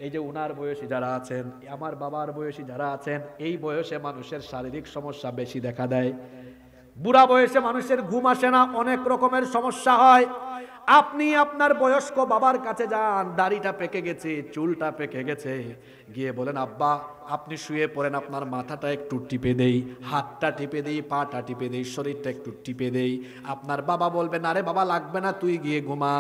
এই যে উনার বয়সী যারা আছেন, আমার বাবার বয়সী যারা আছেন, এই বয়সে মানুষের শারীরিক সমস্যা বেশি দেখা দেয়। বুড়া বয়সে মানুষের ঘুম আসে না, অনেক রকমের সমস্যা হয়। আপনি আপনার বয়স্ক বাবার কাছে যান, দাড়িটা পেকে গেছে, চুলটা পেকে গেছে, গিয়ে বলেন আব্বা আপনি শুয়ে পড়েন, আপনার মাথাটা একটু টিপে দেই, হাতটা টিপে দেই, পাটা টিপে দেই, শরীরটা একটু টিপে দেই। আপনার বাবা বলবেন আরে বাবা লাগবে না, তুই গিয়ে ঘুমা।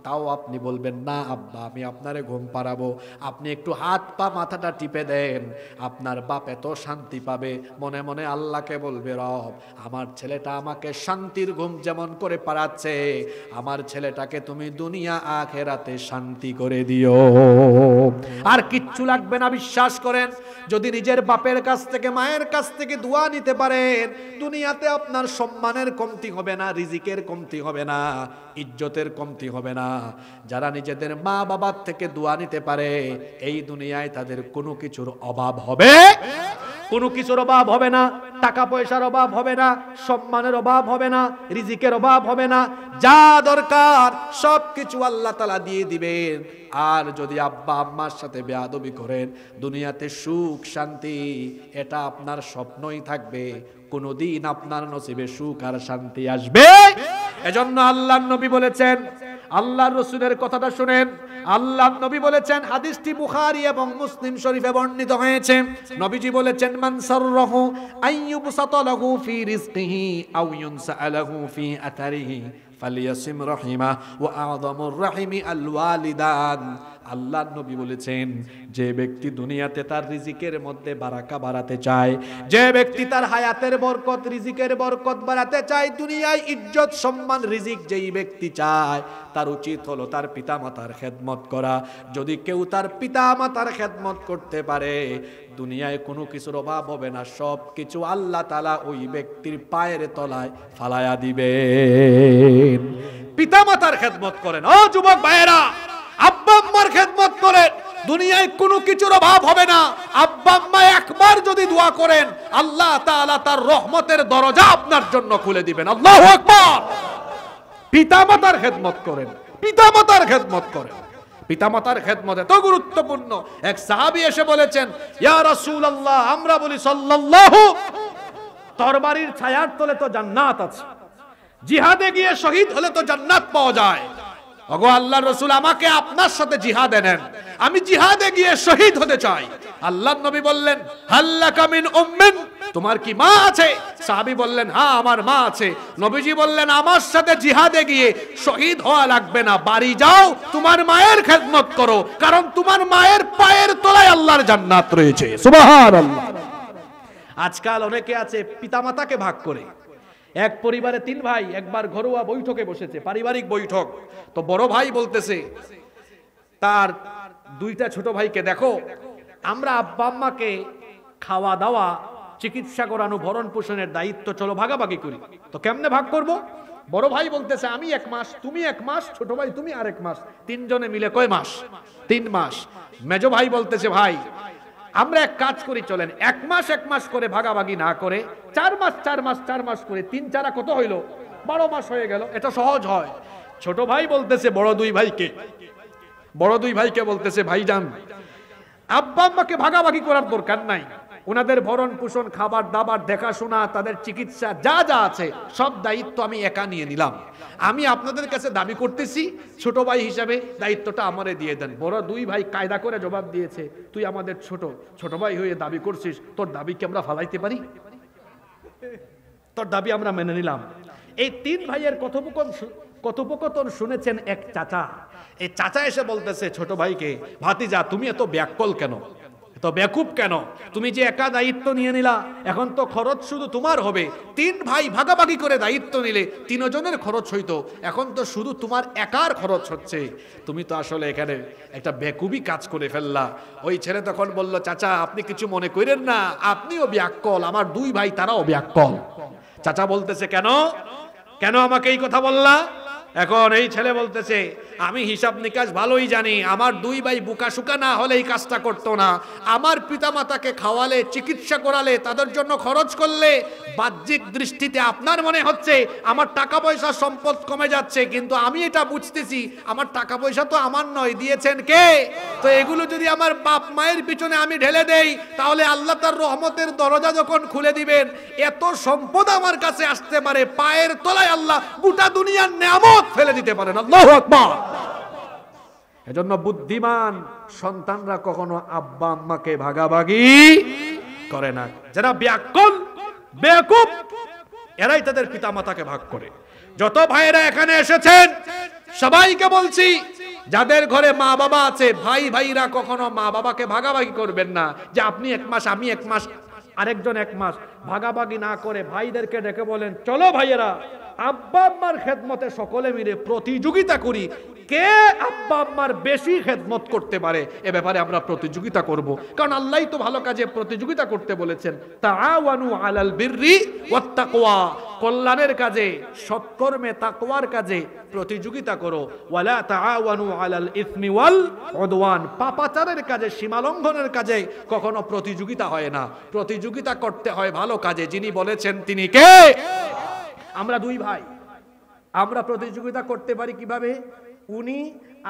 তাও আপনি বলবেন না আব্বা আমি আপনারে ঘুম পাড়াবো। আপনি একটু হাত পা মাথাটা টিপে দেন, আপনার বাপ এত শান্তি পাবে, মনে মনে আল্লাহকে বলবে রব আমার ছেলেটা আমাকে শান্তির ঘুম যেমন করে পাড়াচ্ছে, আমার ছেলেটাকে তুমি দুনিয়া আখিরাতে শান্তি করে দিও। আর কিচ্ছু লাগবে না, বিশ্বাস করেন। যদি নিজের বাপের কাছ থেকে মায়ের কাছ থেকে দোয়া নিতে পারেন, দুনিয়াতে আপনার সম্মানের কমতি হবে না, রিজিকের কমতি হবে না, ইজ্জতের কমতি হবে না। যারা নিজেদের মা বাবার থেকে দোয়া নিতে পারে, এই দুনিয়ায় তাদের কোনো কিছুর অভাব হবে, কোনো কিছুর অভাব হবে না, টাকা পয়সার অভাব হবে না, সম্মানের অভাব হবে না, রিজিকের অভাব হবে না, যা দরকার সবকিছু আল্লাহ তাআলা দিয়ে দিবেন। আর যদি আব্বা আম্মার সাথে বেয়াদবি করেন, দুনিয়াতে সুখ শান্তি এটা আপনার স্বপ্নই থাকবে, কোনোদিন আপনার নসিবে সুখ আর শান্তি আসবে। এজন্য আল্লাহর নবী বলেছেন, আল্লাহর রাসূলের কথাটা শুনেন, আল্লাহর নবী বলেছেন, হাদিসটি বুখারী এবং মুসলিম শরীফে বর্ণিত হয়েছে। নবীজি বলেছেন মান সাররাহু আইয়ুবসাতা লাহু ফি রিজকিহি আও ইউনসালাহু ফি আথারিহি ফালিয়াসিম রাহিমা ওয়া আযমুর রাহিমি আল ওয়ালিদান। আল্লাহর নবী বলেছেন, যে ব্যক্তি দুনিয়াতে তার রিজিকের মধ্যে বারাকা বাড়াতে চায়, যে ব্যক্তি তার হায়াতের বরকত রিজিকের বরকত বাড়াতে চায়, দুনিয়ায় ইজ্জত সম্মান রিজিক যেই ব্যক্তি চায়, তার উচিত হলো তার পিতামাতার খেদমত করা। যদি কেউ তার পিতামাতার খেদমত করতে পারে, দুনিয়ায় কোনো কিছুর অভাব হবে না, সব কিছু আল্লাহ তাআলা ওই ব্যক্তির পায়ের তলায় ফালায়া দিবেন। পিতামাতার খেদমত করেন ও যুবক ভাইয়েরা, আব্বা আম্মার খেদমত করেন, দুনিয়ায় কোনো কিছুর অভাব হবে না। আব্বা আম্মা একবার যদি দোয়া করেন, আল্লাহ তাআলা তার রহমতের দরজা আপনার জন্য খুলে দিবেন। আল্লাহু আকবার। পিতামাতার খেদমত করেন, পিতামাতার খেদমত করেন। পিতামাতার খেদমত এত গুরুত্বপূর্ণ। এক সাহাবী এসে বলেছেন, ইয়া রাসূলুল্লাহ, আমরা বলি সাল্লাল্লাহু, তরবারির ছায়ার তলে তো জান্নাত আছে, জিহাদে গিয়ে শহীদ হলে তো জান্নাত পাওয়া যায়। ওগো আল্লাহর রাসূল, আমাকে আপনার সাথে জিহাদে নেন, আমি জিহাদে গিয়ে শহীদ হতে চাই। আল্লাহর নবী বললেন, হাল্লাকা মিন উম্মিন, তোমার কি মা আছে? সাহাবী বললেন, হ্যাঁ আমার মা আছে। নবীজি বললেন, আমার সাথে জিহাদে গিয়ে শহীদ হওয়া লাগবে না, বাড়ি যাও, তোমার মায়ের খেদমত করো, কারণ তোমার মায়ের পায়ের তলায় আল্লাহর জান্নাত রয়েছে। সুবহানাল্লাহ। আজকাল অনেকে আছে পিতামাতাকে ভাগ করে, এক পরিবারে 3 ভাই একবার ঘরোয়া বৈঠকে বসেছে, পারিবারিক বৈঠক। তো বড় ভাই বলতেছে তার 2টা ছোট ভাইকে, দেখো আমরা আব্বা আম্মাকে খাওয়া দাওয়া চিকিৎসা করানো ভরণ পোষণের দায়িত্ব চলো ভাগাভাগি করি। তো কেমনে ভাগ করব? বড় ভাই বলতেছে আমি 1 মাস, তুমি 1 মাস, ছোট ভাই তুমি আরেক মাস, 3 জনে মিলে কয় মাস? 3 মাস। মেজো ভাই বলতেছে ভাই আমরা এক কাজ করি, চলেন 1 মাস 1 মাস করে ভাগাভাগি না করে 4 মাস 4 মাস 4 মাস করে 3 4 কত হইল? 12 মাস হয়ে গেল, এটা সহজ হয়। ছোট ভাই বলতেছে বড় 2 ভাইকে বলতেছে ভাইজান আব্বা আম্মাকে ভাগাভাগি করার দরকার নাই, ওনাদের ভরণ পোষণ, খাবার দাবার, দেখাশোনা, তাদের চিকিৎসা যা যা আছে সব দায়িত্ব আমি একা নিয়ে নিলাম। আমি আপনাদের কাছে দাবি করতেছি ছোট ভাই হিসাবে দায়িত্বটা আমারে দিয়ে দেন। বড় দুই ভাই কায়দা করে জবাব দিয়েছে, তুই আমাদের ছোট ভাই হয়ে দাবি করছিস, তোর দাবি কি আমরা ফালাইতে পারি? তোর দাবি আমরা মেনে নিলাম। এই তিন ভাইয়ের কথোপকথন শুনেছেন এক চাচা। এই চাচা এসে বলতেছে ছোট ভাইকে, ভাতিজা তুমি এত ব্যাকুল কেন, এত বেকুব কেন? তুমি যে একা দায়িত্ব নিয়ে নিলা, এখন তো খরচ শুধু তোমার হবে। তিন ভাই ভাগাভাগি করে দায়িত্ব নিলে তিনজনের খরচ হইতো, এখন তো শুধু তোমার একার খরচ হচ্ছে। তুমি তো আসলে এখানে একটা বেকুবি কাজ করে ফেললা। ওই ছেলে তখন বলল, চাচা আপনি কিছু মনে করেন না, আপনিও ব্যাকুল, আমার দুই ভাই তারাও ব্যাকুল। চাচা বলতেছে, কেন কেন আমাকে এই কথা বললা? এখন এই ছেলে বলতেছে, আমি হিসাব নিকাশ ভালোই জানি, আমার দুই ভাই বুকা সুকা না হলে এই কাজটা করতো না। আমার পিতামাতাকে খাওয়ালে, চিকিৎসা করালে, তাদের জন্য খরচ করলে বাহ্যিক দৃষ্টিতে আপনার মনে হচ্ছে আমার টাকা পয়সা সম্পদ কমে যাচ্ছে, কিন্তু আমি এটা বুঝতেছি আমার টাকা পয়সা তো আমার নয়, দিয়েছেন কে? তো এগুলো যদি আমার বাপ মায়ের পিছনে আমি ঢেলে দেই, তাহলে আল্লাহ তার রহমতের দরজা যখন খুলে দিবেন, এত সম্পদ আমার কাছে আসতে পারে, পায়ের তলায় আল্লাহ গোটা দুনিয়ার নেয়ামত ফেলে দিতে পারেন। আল্লাহু আকবার। এজন্য বুদ্ধিমান সন্তানরা কখনো আব্বা আম্মাকে ভাগাভাগি করে না। যারা ব্যাকুল বেকুব, এরাই তাদের পিতামাতাকে ভাগ করে। যত ভাইয়েরা এখানে এসেছেন সবাইকে বলছি, যাদের ঘরে মা বাবা আছে, ভাইরা কখনো মা বাবাকে ভাগাভাগি করবেন না, যে আপনি এক মাস আমি এক মাস আরেকজন এক মাস, ভাগাভাগি না করে ভাইদেরকে ডেকে বলেন, চলো ভাইয়েরা আব্বা আম্মার খেদমতে সকলে মিলে প্রতিযোগিতা করি, কে আব্বা আম্মার বেশি খেদমত করতে পারে এ ব্যাপারে আমরা প্রতিযোগিতা করব। কারণ আল্লাহই তো ভালো কাজে প্রতিযোগিতা করতে বলেছেন, তাআওয়ানু আলাল বিররি ওয়াত তাকওয়া, কল্যাণের কাজে, সৎকর্মে, তাকওয়ার কাজে প্রতিযোগিতা করো। ওয়ালা তাআওয়ানু আলাল ইসমি ওয়াল উদওয়ান, পাপাচারের কাজে, সীমালঙ্ঘনের কাজে কখনো প্রতিযোগিতা হয় না। প্রতিযোগিতা করতে হয় ভালো কাজে। যিনি বলেছেন তিনি কে? আমরা দুই ভাই, আমরা প্রতিযোগিতা করতে পারি কিভাবে? উনি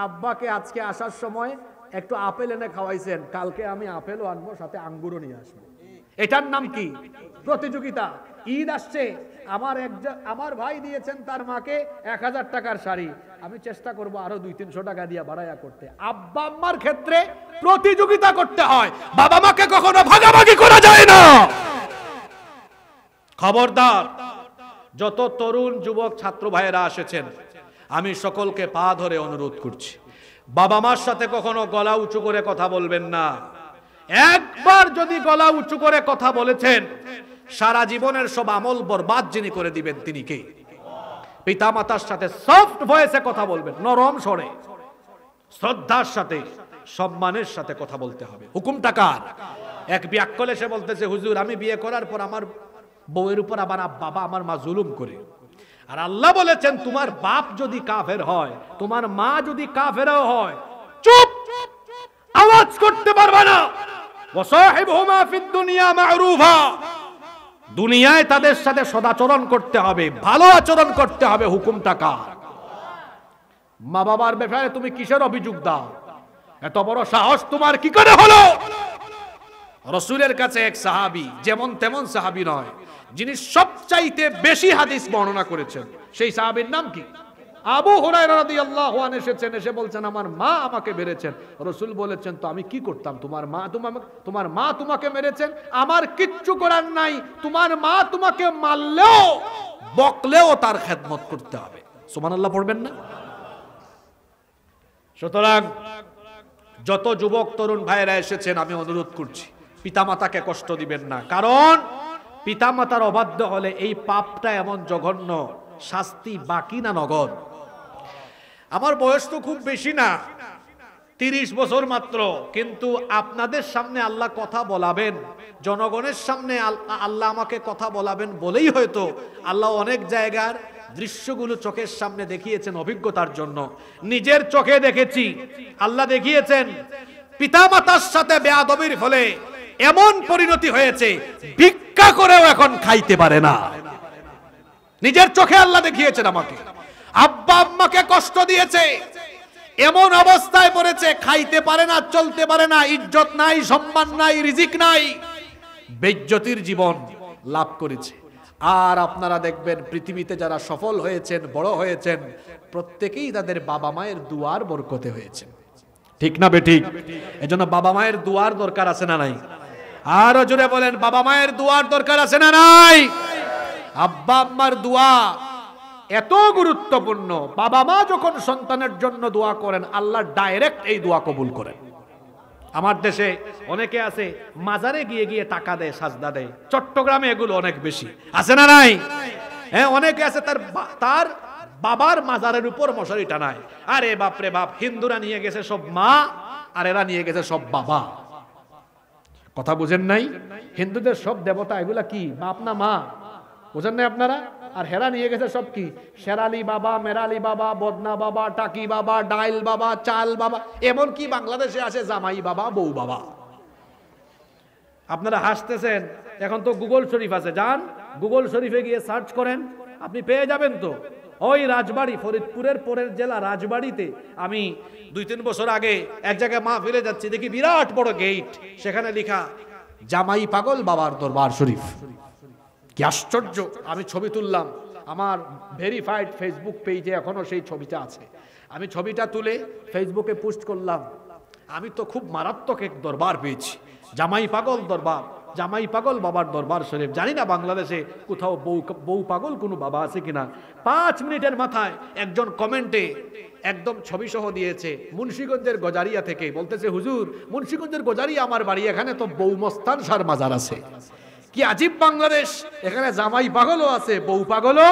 আব্বাকে আজকে আসার সময় একটু আপেল এনে খাওয়াইছেন, কালকে আমি আপেলও আনবো, সাথে আঙ্গুরও নিয়ে আসবো। এটার নাম কি? প্রতিযোগিতা। ঈদ আসছে, আমার ভাই দিয়েছেন তার মাকে 1000 টাকার শাড়ি, আমি চেষ্টা করব আরো 200-300 টাকা দিয়ে বাড়াইয়া করতে। আব্বা আম্মার ক্ষেত্রে প্রতিযোগিতা করতে হয়, বাবা মাকে কখনো ভাগাভাগি করা যায় না। খবরদার, যত তরুণ যুবক ছাত্র ভাইয়েরা এসেছেন, আমি সকলকে পা ধরে অনুরোধ করছি, বাবা মার সাথে কখনো গলা উঁচু করে কথা বলবেন না। একবার যদি গলা উঁচু করে কথা বলেছেন, সারা জীবনের সব আমল বরবাদ যিনি করে দিবেন তিনি কে? পিতা মাতার সাথে সফট ভয়েসে কথা বলবেন, নরম স্বরে, শ্রদ্ধার সাথে, সম্মানের সাথে কথা বলতে হবে। হুকুমটা কার? এক ব্যাকুল এসে বলতেছে, হুজুর আমি বিয়ে করার পর আমার বউয়ের উপর আবার বাবা আমার মা জুলুম করে। আর আল্লাহ বলেছেন, তোমার বাপ যদি কাফের হয়, তোমার মা যদি কাফেরও হয়, চুপ, আওয়াজ করতে পারবে না। ওয়াসাহিবহুমা ফিদ দুনিয়া মা'রুফা, দুনিয়ায় তাদের সাথে সদাচরণ করতে হবে, ভালো আচরণ করতে হবে। হুকুমটা কার? মা বাবার ব্যাপারে তুমি কিসের অভিযোগ দাও? এত বড় সাহস তোমার কি করে হলো? রাসূলের কাছে এক সাহাবী, যেমন তেমন সাহাবী নয়, যিনি সবচাইতে বেশি হাদিস বর্ণনা করেছেন, সেই সাহাবীর নাম কি? আবু হুরায়রা রাদিয়াল্লাহু আনহু এসেছেন, এসে বলছেন, আমার মা আমাকে মেরেছেন। রাসূল বলেছেন, তো আমি কি করতাম? তোমার মা তোমাকে মেরেছেন, আমার কিচ্ছু করার নাই। তোমার মা তোমাকে মারলেও বকলেও তার খেদমত করতে হবে। সুবহানাল্লাহ পড়বেন না? সুতরাং যত যুবক তরুণ ভাইয়েরা এসেছেন, আমি অনুরোধ করছি, পিতামাতাকে কষ্ট দিবেন না। কারণ পিতামাতার অবাধ্য হলে এই পাপটা এমন জঘন্য, শাস্তি বাকি না নগদ। আমার বয়স তো খুব বেশি না, 30 বছর মাত্র, কিন্তু আপনাদের সামনে আল্লাহ কথা বলাবেন, জনগণের সামনে আল্লাহ আমাকে কথা বলাবেন বলেই হয়তো আল্লাহ অনেক জায়গার দৃশ্যগুলো চোখের সামনে দেখিয়েছেন অভিজ্ঞতার জন্য। নিজের চোখে দেখেছি, আল্লাহ দেখিয়েছেন পিতামাতার সাথে বেয়াদবির ফলে এমন পরিণতি হয়েছে, ভিক্ষা করেও এখন খাইতে পারে না। নিজের চোখে আল্লাহ দেখিয়েছেন আমাকে। আব্বা আম্মাকে কষ্ট দিয়েছে, এমন অবস্থায় পড়েছে, খাইতে পারে না, চলতে পারে না, ইজ্জত নাই, সম্মান নাই, রিজিক নাই। বেইজ্জতির জীবন লাভ করেছে। আর আপনারা দেখবেন পৃথিবীতে যারা সফল হয়েছেন, বড় হয়েছেন, প্রত্যেকেই তাদের বাবা মায়ের দুয়ার বরকতে হয়েছেন। ঠিক না বেঠিক? এজন্য বাবা মায়ের দুয়ার দরকার আছে না নাই? আরো জোরে বলেন, বাবা মায়ের দুয়ার দরকার আছে না নাই? আব্বা আম্মার দোয়া এত গুরুত্বপূর্ণ, বাবা মা যখন সন্তানের জন্য দোয়া করেন আল্লাহ ডাইরেক্ট এই দোয়া কবুল করেন। আমার দেশে অনেকে আছে মাজারে গিয়ে গিয়ে টাকা দেয়, সাজদা দেয়। চট্টগ্রামে এগুলো অনেক বেশি আছে না নাই? হ্যাঁ, অনেকে আছে তার বাবার মাজারের উপর মশারি টানায়। আরে বাপ রে বাপ, হিন্দুরা নিয়ে গেছে সব মা, আর এরা নিয়ে গেছে সব বাবা। কথা বুঝেন নাই? হিন্দুদের সব দেবতা এগুলা কি বাপ না মা? বুঝেন নাই আপনারা? আর হেরা নিয়ে গেছে সব কি শেরালি বাবা, মেরালি বাবা, বদনা বাবা, টাকি বাবা, ডাইল বাবা, চাল বাবা, এমন কি বাংলাদেশে আছে জামাই বাবা, বউ বাবা। আপনারা হাসতেছেন, এখন তো গুগল শরীফ আছে, যান গুগল শরীফে গিয়ে সার্চ করেন, আপনি পেয়ে যাবেন। তো ওই রাজবাড়ি, ফরিদপুরের পরের জেলা রাজবাড়িতে আমি 2-3 বছর আগে এক জায়গায় মাহফিলে যাচ্ছি, দেখি বিরাট বড় গেট, সেখানে লেখা জামাই পাগল বাবার দরবার শরীফ। কি আশ্চর্য! আমি ছবি তুললাম, আমার ভেরিফাইড ফেসবুক পেজে এখনো সেই ছবিটা আছে। আমি ছবিটা তুলে ফেসবুকে পোস্ট করলাম। আমি তো খুব মারাত্মক এক দরবার পেয়েছি, জামাই পাগল দরবার, জামাই পাগল বাবার দরবার শরীফ। জানি না বাংলাদেশে কোথাও বউ পাগল কোনো বাবা আছে কিনা। 5 মিনিটের মাথায় একজন কমেন্টে একদম ছবি সহ দিয়েছে মুন্সিগঞ্জের গজারিয়া থেকে, বলতেছে হুজুর মুন্সিগঞ্জের গজারিয়া আমার বাড়ি, এখানে তো বউ মস্তান সার মাজার আছে। কি আজীব বাংলাদেশ, এখানে জামাই পাগলও আছে, বউ পাগলও।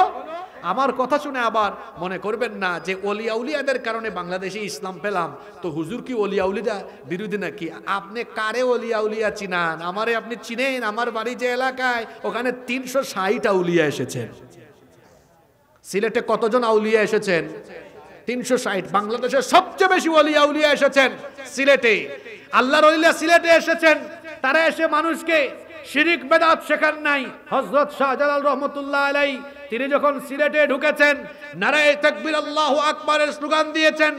আমার কথা শুনে আবার মনে করবেন না যে ওলিয়া উলিয়াদের কারণে বাংলাদেশে ইসলাম পেলাম, তো হুজুর কি ওলিয়া উলিয়া বিরোধী নাকি? আপনি কারে ওলিয়া উলিয়া চিনান? আমারে আপনি চিনেন? আমার বাড়ি যে এলাকায়, ওখানে 360 আউলিয়া এসেছেন। সিলেটে কতজন আউলিয়া এসেছেন? 360। বাংলাদেশের সবচেয়ে বেশি ওলিয়া উলিয়া এসেছেন সিলেটে। আল্লাহর ওলিয়া সিলেটে এসেছেন, তারা এসে মানুষকে শিরিক বেদাত শেখান নাই। হযরত শাহজালাল রহমতুল্লাহ আলাইহি তিনি যখন সিলেটে ঢুকেছেন, নারায়ে তাকবীর আল্লাহু আকবারের স্লোগান দিয়েছেন।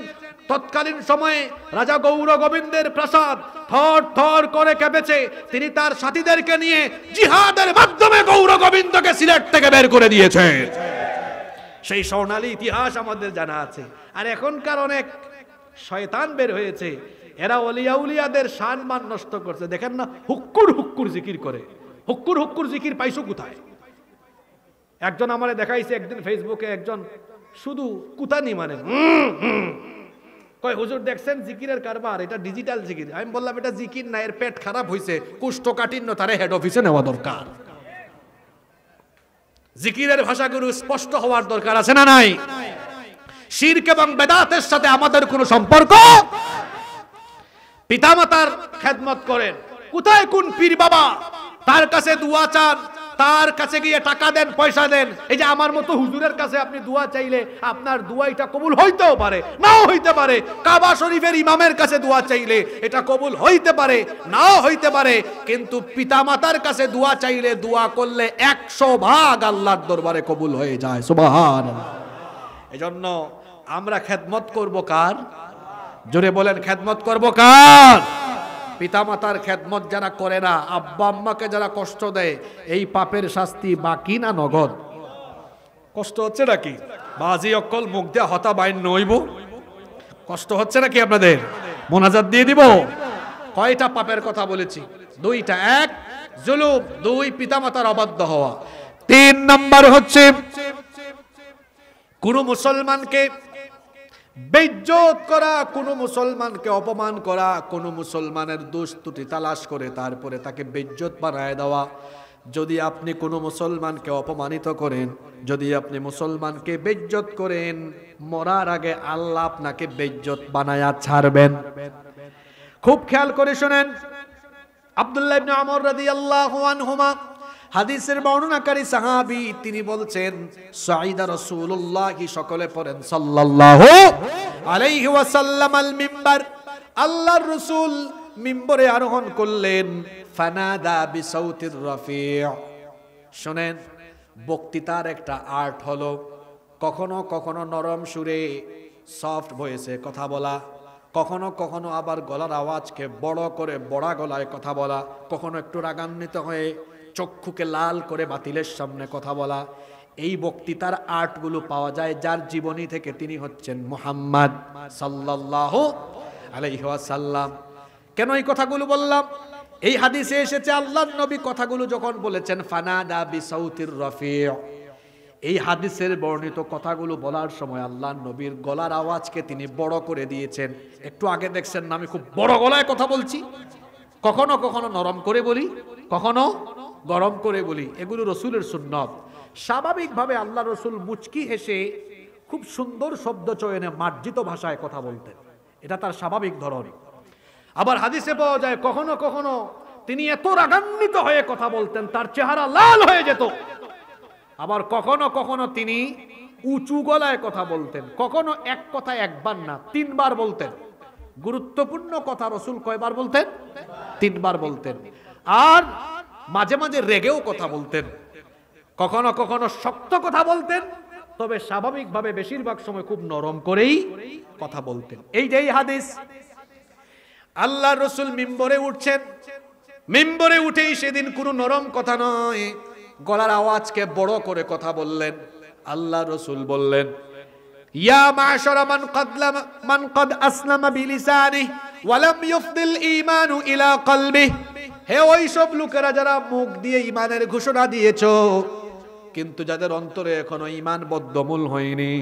তৎকালীন সময়ে রাজা গৌর গোবিন্দের প্রাসাদ থর থর করে কেঁপেছে। তিনি তার সাথীদেরকে নিয়ে জিহাদের মাধ্যমে গৌর গোবিন্দকে সিলেট থেকে বের করে দিয়েছেন। সেই স্বর্ণালী ইতিহাস আমাদের জানা আছে। আর এখনকার অনেক শয়তান বের হয়েছে, এরা ওলিয়া উলিয়াদের সম্মান নষ্ট করছে। দেখেন না, হুক্কুর হুক্কুর জিকির করে। হুক্কুর হুক্কুর জিকির পাইছো কোথায়? একজন আমারে দেখাইছে একদিন ফেসবুকে, একজন শুধু কুতানি মানে কয় হুজুর দেখছেন জিকিরের কারবার, এটা ডিজিটাল জিকির। আমি বললাম এটা জিকির না, এর পেট খারাপ হয়েছে, কুষ্ঠকাঠিন্য, তারে হেড অফিসে নেওয়া দরকার। জিকিরের ভাষাগুলো স্পষ্ট হওয়ার দরকার আছে না নাই? শিরক এবং বেদাতের সাথে আমাদের কোনো সম্পর্ক। পিতামাতার খেদমত করেন, কোথায় কোন পীর বাবা, তার কাছে দোয়া চান, তার কাছে গিয়ে টাকা দেন, পয়সা দেন। এই যে আমার মতো হুজুরের কাছে আপনি দোয়া চাইলে আপনার দোয়া এটা কবুল হইতেও পারে, নাও হইতে পারে। কাবা শরীফের ইমামের কাছে দোয়া চাইলে এটা কবুল হইতে পারে, নাও হইতে পারে। কিন্তু পিতামাতার কাছে দোয়া চাইলে, দোয়া করলে 100 ভাগ আল্লাহর দরবারে কবুল হয়ে যায়। সুবহানাল্লাহ। এজন্য আমরা খেদমত করব কার? জোরে বলেন, খেদমত করব কার? পিতামাতার খেদমত যারা করে না, আব্বা আম্মাকে যারা কষ্ট দেয়, এই পাপের শাস্তি বাকি না নগদ? কষ্ট হচ্ছে নাকি? বাজি অক্কল মুখ দিয়ে হতা বাইন নইব, কষ্ট হচ্ছে নাকি আপনাদের? মোনাজাত দিয়ে দিব। কয়টা পাপের কথা বলেছি? 2টা। 1 জুলুম, 2 পিতামাতার অবাধ্য হওয়া, 3 নাম্বার হচ্ছে কোন মুসলমানকে বেইজ্জত করা, কোন মুসলমানকে অপমান করা, কোন মুসলমানের দোষ ত্রুটি তালাশ করে তারপরে তাকে বেইজ্জত বানায় দেওয়া। যদি আপনি কোন মুসলমানকে অপমানিত করেন, যদি আপনি মুসলমানকে বেইজ্জত করেন, মরার আগে আল্লাহ আপনাকে বেইজ্জত বানায়া ছাড়বেন। খুব খেয়াল করে শুনেন। আব্দুল্লাহ ইবনে আমর রাদিয়াল্লাহু আনহুমা হাদিসের বর্ণনাকারী সাহাবী, তিনি বলছেন সাইদা রাসূলুল্লাহ, সকলে পড়েন সাল্লাল্লাহু আলাইহি ওয়াসাল্লাম আল মিম্বার। আল্লাহর রাসূল মিম্বরে আরোহণ করলেন। ফানাদা বিসাউতির রাফি'। শুনেন, বক্তৃতার একটা আর্ট হলো, কখনো কখনো নরম সুরে সফট ভয়েসে কথা বলা, কখনো কখনো আবার গলার আওয়াজকে বড় করে বড়া গলায় কথা বলা, কখনো একটু রাগান্বিত হয়ে চক্ষুকে লাল করে বাতিলের সামনে কথা বলা। এই বক্তৃতার আর্টগুলো পাওয়া যায় যার জীবনী থেকে। তিনি হচ্ছেন মুহাম্মদ সাল্লাল্লাহু আলাইহি ওয়াসাল্লাম। কেন এই কথাগুলো বললাম? এই হাদিসে এসেছে আল্লাহর নবী কথাগুলো যখন বলেছেন ফানাদা বিসাউতির রফি', এই হাদিসের বর্ণিত কথাগুলো বলার সময় আল্লাহর নবীর গলার আওয়াজকে তিনি বড় করে দিয়েছেন। একটু আগে দেখছেন না আমি খুব বড় গলায় কথা বলছি, কখনো কখনো নরম করে বলি, কখনো গরম করে বলি। এগুলো রসুলের সুন্নত। স্বাভাবিকভাবে আল্লাহ রসুল মুচকি হেসে খুব সুন্দর শব্দ চয়নে মার্জিত ভাষায় কথা বলতেন, এটা তার স্বাভাবিক ধরন। আবার হাদিসে পাওয়া যায় কখনো কখনো তিনি এত রাগান্বিত হয়ে কথা বলতেন তার চেহারা লাল হয়ে যেত। আবার কখনো কখনো তিনি উঁচু গলায় কথা বলতেন, কখনো এক কথা একবার না 3 বার বলতেন। গুরুত্বপূর্ণ কথা রসুল কয়বার বলতেন? 3 বার বলতেন। আর মাঝে মাঝে রেগেও কথা বলতেন, কখনো কখনো শক্ত কথা বলতেন, তবে স্বাভাবিকভাবে বেশিরভাগ সময় খুব নরম করেই কথা বলতেন। এই যে এই হাদিস, আল্লাহ রসুল মিম্বরে উঠছেন, মিম্বরে উঠেই সেদিন কোনো নরম কথা নয়, গলার আওয়াজকে বড় করে কথা বললেন। আল্লাহ রসুল বললেন ইয়া মাশারা মান কদ আসলামা বিলিসানিহি ওয়া লাম ইফদিল ঈমানু ইলা কলবিহি, হে ওই সব লোকেরা যারা মুখ দিয়ে ঈমানের ঘোষণা দিয়েছো কিন্তু যাদের অন্তরে এখনো ঈমান বদ্ধমূল হয়নি,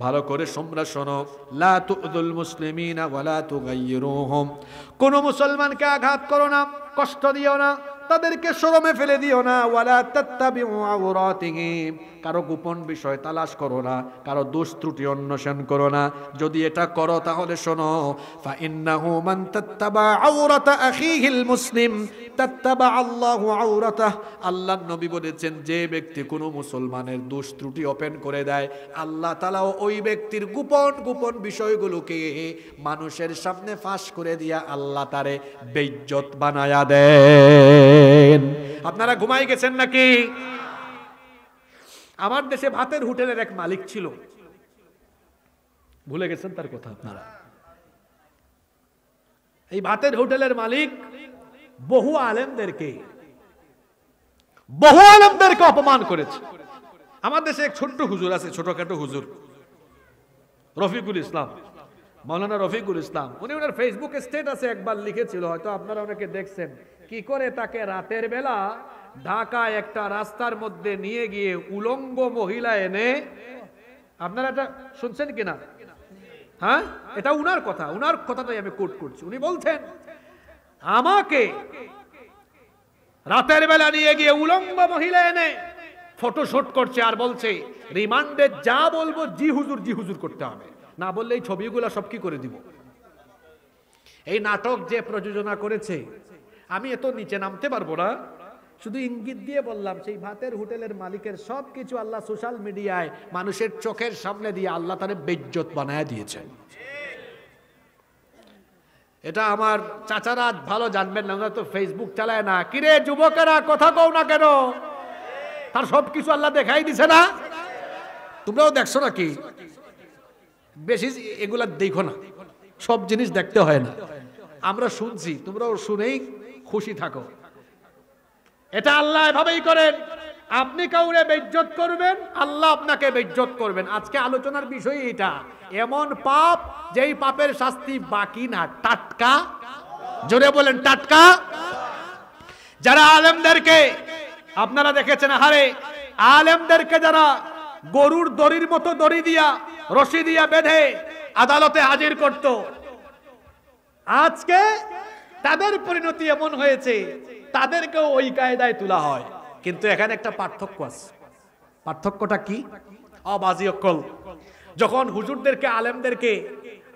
ভালো করে তোমরা শোনো। লা তুযুল মুসলিমিনা ওয়া লা তুগাইয়িরুহুম, কোন মুসলমানকে আঘাত করো না, কষ্ট দিও না, তাদেরকে শরমে ফেলে দিও না। ওয়ালা তাত্তাবিউ আওরাতিহিম, কারো গোপন বিষয় তালাশ করো না, কারো দোষ ত্রুটি অন্বেষণ করো না। যদি এটা করো তাহলে শোনো, ফা ইন্নাহু মান তাত্তাবা আওরাতা আখিহিল মুসলিম তাত্তাবা আল্লাহু আওরাতাহ, আল্লাহর নবী বলেছেন যে ব্যক্তি কোনো মুসলমানের দোষ ত্রুটি ওপেন করে দেয়, আল্লাহ তাআলাও ওই ব্যক্তির গোপন গোপন বিষয়গুলোকে মানুষের সামনে ফাঁস করে দিয়া আল্লাহ তারে বেইজ্জত বানায়া দেন। আপনারা ঘুমাই গেছেন নাকি? আমার দেশে ভাতের হোটেলের এক মালিক ছিল, ভুলে গেছেন তার কথা আপনারা? এই ভাতের হোটেলের মালিক বহু আলেমদেরকে অপমান করেছে। আমার দেশে এক ছোট্ট হুজুর আছে, ছোটখাটো হুজুর, রফিকুল ইসলাম, মাওলানা রফিকুল ইসলাম। উনি ওনার ফেসবুক স্ট্যাটাসে একবার লিখেছিল, হয়তো আপনারা অনেকে দেখছেন, কি করে তাকে রাতের বেলা ঢাকায় একটা রাস্তার মধ্যে নিয়ে গিয়ে উলঙ্গ মহিলা এনে, আপনারা এটা শুনছেন কিনা? হ্যাঁ, এটা উনার কথা, উনার কথাটাই আমি কোট করছি। উনি বলছেন আমাকে রাতের বেলা নিয়ে গিয়ে উলঙ্গ মহিলা এনে ফটোশুট করছে আর বলছে রিমান্ডে যা বলবো জি হুজুর করতে হবে, না বললে এই ছবিগুলো সব কি করে দিব। এই নাটক যে প্রযোজনা করেছে, আমি এত নিচে নামতে পারবো না, শুধু ইঙ্গিত দিয়ে বললাম, সেই ভাতের হোটেলের মালিকের সবকিছু আল্লাহ সোশ্যাল মিডিয়ায় মানুষের চোখের সামনে দিয়ে আল্লাহ তারে বেইজ্জত বানায় দিয়েছেন। এটা আমার চাচারা ভালো জানবেন না, ওরা তো ফেসবুক চালায় না। কিরে যুবকেরা কথা কও না কেন? তার সবকিছু আল্লাহ দেখাই দিছে না? তোমরাও দেখছো নাকি? বেশি এগুলা দেখো না, সব জিনিস দেখতে হয় না। আমরা শুনছি, তোমরাও শুনেই খুশি থাকো। এটা আল্লাহ এভাবেই করেন, আপনি কাউরে বেইজ্জত করবেন, আল্লাহ আপনাকে বেইজ্জত করবেন। আজকে আলোচনার বিষয় এটা, এমন পাপ যেই পাপের শাস্তি বাকি না, টাটকা। জোরে বলেন টাটকা। যারা আলেমদেরকে, আপনারা দেখেছেন হারে আলেমদেরকে যারা গরুর দড়ির মতো দড়ি দিয়া রশি দিয়া বেঁধে আদালতে হাজির করত, আজকে তাদের পরিণতি এমন হয়েছে তাদেরকেও ওই কায়দায় তোলা হয়। কিন্তু এখানে একটা পার্থক্য আছে। পার্থক্যটা কি? অবাজি অক্কল। যখন হুজুরদেরকে আলেমদেরকে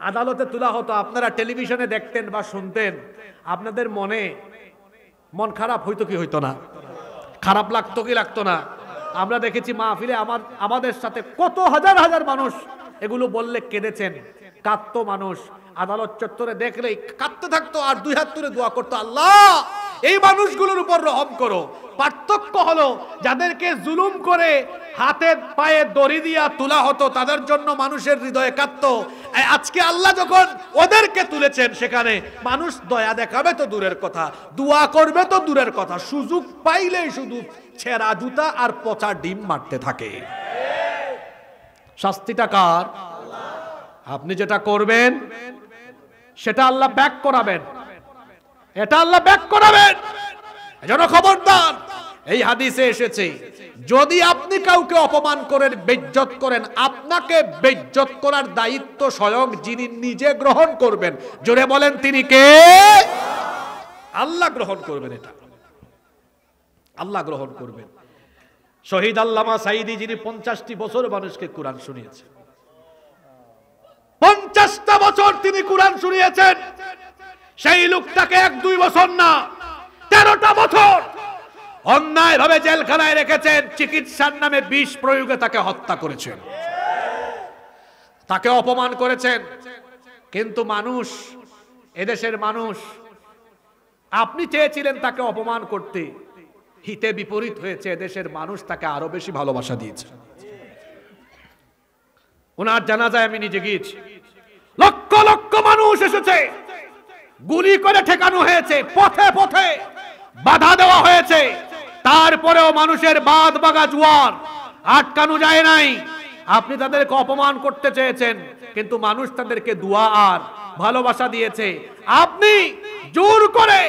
আদালতে তোলা হতো, আপনারা টেলিভিশনে দেখতেন বা শুনতেন, আপনাদের মন খারাপ হইতো কি হইতো না? খারাপ লাগতো কি লাগতো না? আমরা দেখেছি মাহফিলে আমাদের সাথে কত হাজার হাজার মানুষ এগুলো বললে কেঁদেছেন, কাঁদতো মানুষ। আদালত চত্বরে দেখলেই কাঁদতে থাকতো আর 2 হাত তুলে দোয়া করতো, আল্লাহ এই মানুষগুলোর উপর রহম করো। পার্থক্য হলো যাদেরকে জুলুম করে হাতে পায়ে দড়ি দিয়া তোলা হতো তাদের জন্য মানুষের হৃদয়ে কাঁদতো। আজকে আল্লাহ যখন ওদেরকে তুলেছেন সেখানে মানুষ দয়া দেখাবে তো দূরের কথা, দোয়া করবে তো দূরের কথা, সুযোগ পাইলেই শুধু ছেঁড়া জুতা আর পচা ডিম মারতে থাকে। শাস্তিটা কার? আপনি যেটা করবেন সেটা আল্লাহ ব্যাক করাবেন, এটা আল্লাহ ব্যাক করাবেন। এজন্য খবরদার, এই হাদিসে এসেছে যদি আপনি কাউকে অপমান করেন, বেইজ্জত করেন, আপনাকে বেইজ্জত করার দায়িত্ব স্বয়ং যিনি নিজে গ্রহণ করবেন, জোরে বলেন তিনি কে? আল্লাহ গ্রহণ করবেন, এটা আল্লাহ গ্রহণ করবেন। শহীদ আল্লামা সাঈদী যিনি 50টি বছর মানুষকে কোরআন শুনিয়েছেন, 50টা বছর তিনি কোরআন শুনিয়েছেন, সেই লোকটাকে 1-2 বছর না 13টা বছর অন্যায় ভাবে জেলখানায় রেখেছেন, চিকিৎসার নামে বিষ প্রয়োগে তাকে হত্যা করেছেন, তাকে অপমান করেছেন। কিন্তু মানুষ, এদেশের মানুষ, আপনি চেয়েছিলেন তাকে অপমান করতে, হিতে বিপরীত হয়েছে, এদেশের মানুষ তাকে আরো বেশি ভালোবাসা দিয়েছে। ওনার জানাজায় আমি নিজে গিয়েছি, লক্ষ লক্ষ মানুষ এসেছে, গুলি করে ঠেকানো হয়েছে, পথে পথে বাধা দেওয়া হয়েছে, তারপরেও মানুষের বাদ বাগা জোয়ার আটকানো যায় নাই। আপনি তাদেরকে অপমান করতে চেয়েছেন, কিন্তু মানুষ তাদেরকে দোয়া আর ভালোবাসা দিয়েছে। আপনি জোর করে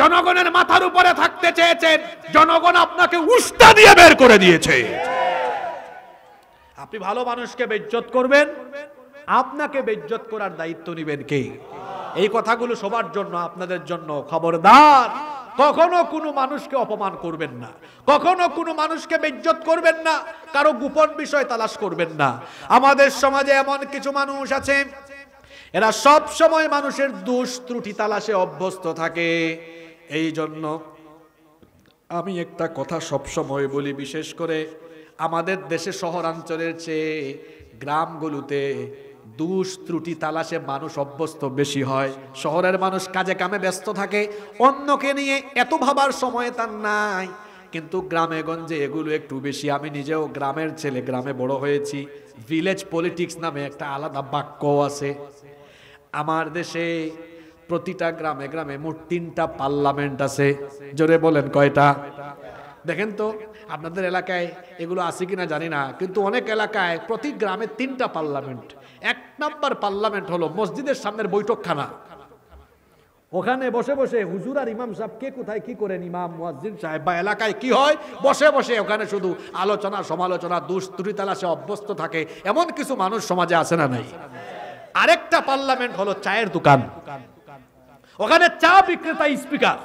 জনগণের মাথার উপরে থাকতে চেয়েছেন, জনগণ আপনাকে উস্তা দিয়ে বের করে দিয়েছে। আপনি ভালো মানুষকে বেইজ্জত করবেন, আপনাকে বেইজ্জত করার দায়িত্ব নেবেন কে? এই কথাগুলো সবার জন্য, আপনাদের জন্য। খবরদার, কখনো কোনো মানুষকে অপমান করবেন না, কখনো কোনো মানুষকে বেইজ্জত করবেন না, কারো গোপন বিষয় তালাশ করবেন না। আমাদের সমাজে এমন কিছু মানুষ আছে, এরা সব সময় মানুষের দোষ ত্রুটি তালাশে অভ্যস্ত থাকে। এই জন্য আমি একটা কথা সব সময় বলি, বিশেষ করে আমাদের দেশে শহরাঞ্চলের চেয়ে গ্রামগুলোতে দোষ ত্রুটি তালাশে মানুষ অভ্যস্ত বেশি হয়। শহরের মানুষ কাজে কামে ব্যস্ত থাকে, অন্যকে নিয়ে এত ভাবার সময় তার নাই, কিন্তু গ্রামে গঞ্জে এগুলো একটু বেশি। আমি নিজেও গ্রামের ছেলে, গ্রামে বড় হয়েছি। ভিলেজ পলিটিক্স নামে একটা আলাদা বাক্য আছে। আমার দেশে প্রতিটা গ্রামে গ্রামে মোট 3টা পার্লামেন্ট আছে। জোরে বলেন কয়টা? দেখেন তো আপনাদের এলাকায় এগুলো আছে কিনা জানি না, কিন্তু অনেক এলাকায় প্রতি গ্রামে 3টা পার্লামেন্ট। 1 নম্বর পার্লামেন্ট হলো মসজিদের সামনের বৈঠকখানা, ওখানে বসে বসে হুজুর আর ইমাম সাহেব কে কোথায় কি করেন, ইমাম মুয়াজ্জিন সাহেব বা এলাকায় কি হয়, বসে বসে ওখানে শুধু আলোচনা সমালোচনা দোষ ত্রুটি তালাশে অভ্যস্ত থাকে। এমন কিছু মানুষ সমাজে আছে না নাই? আরেকটা পার্লামেন্ট হলো চায়ের দোকান, ওখানে চা বিক্রেতা স্পিকার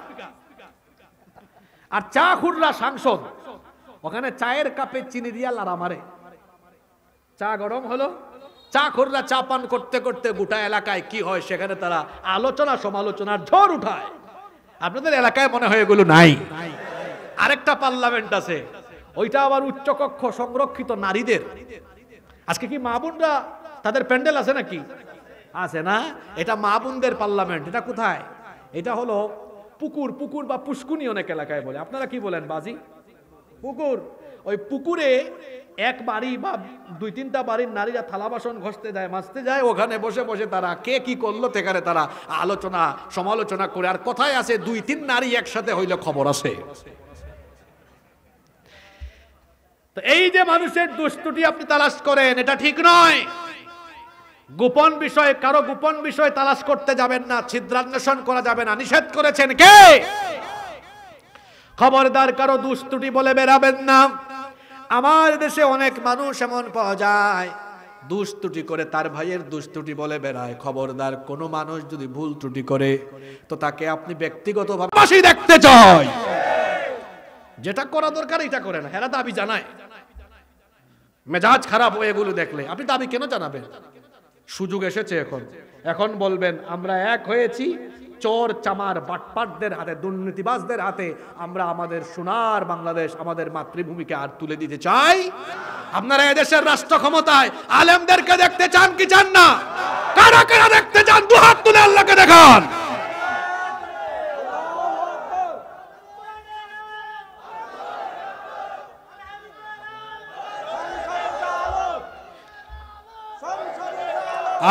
আর চা খুররা সাংসদ, ওখানে চায়ের কাপে চিনি দিয়া লাড়া মারে। চা গরম হলো, চা খুররা চা পান করতে করতে গোটা এলাকায় কি হয় সেখানে তারা আলোচনা সমালোচনার ঝড় উঠায়। আপনাদের এলাকায় মনে হয় এগুলো নাই? আরেকটা পার্লামেন্ট আছে, ওইটা আবার উচ্চকক্ষ সংরক্ষিত নারীদের। আজকে কি মা বোনরা তাদের প্যান্ডেল আছে নাকি? আছে না? এটা মা বোনদের পার্লামেন্ট। এটা কোথায়? এটা হলো পুকুর, পুকুর বা পুষ্কুনি অনেক এলাকায় বলে। আপনারা কি বলেন বাজি? পুকুর। ওই পুকুরে এক বাড়ি বা 2-3টা বাড়ির নারীরা থালা বাসন ঘষতে যায়, মাজতে যায়, ওখানে বসে বসে তারা কে কি করলো সেখানে তারা আলোচনা সমালোচনা করে। আর কথায় আছে 2-3 নারী একসাথে হইলে খবর আছে। তো এই যে মানুষের দুষ্টুটি আপনি তালাশ করেন, এটা ঠিক নয়। গোপন বিষয়, কারো গোপন বিষয় তালাশ করতে যাবেন না, ছিদ্রান্বেষণ করা যাবে না, নিষেধ করেছেন কে? খবরদার, কারো দুষ্টুটি বলে বেরাবেন না। আমার দেশে অনেক মানুষ এমন পাওয়া যায় দুষ্টুটি করে তার ভাইয়ের দুষ্টুটি বলে বেড়ায়। খবরদার, কোনো মানুষ যদি ভুল ত্রুটি করে তো তাকে আপনি ব্যক্তিগতভাবে দেখতে চাই, যেটা করা দরকার এটা করে না। হেরা দাবি জানায়, মেজাজ খারাপ হয়ে এগুলো দেখলে আপনি দাবি কেন জানাবেন? সুযোগ এসেছে এখন, এখন বলবেন আমরা এক হয়েছি, চোর চামার বাটপাটদের হাতে, দুর্নীতিবাজদের হাতে আমরা আমাদের সোনার বাংলাদেশ, আমাদের মাতৃভূমিকে আর তুলে দিতে চাই। আপনারা এদেশের রাষ্ট্র ক্ষমতায় আলেমদেরকে দেখতে চান কি চান না? কারা কারা দেখতে চান? দুহাত তুলে আল্লাহকে দেখান।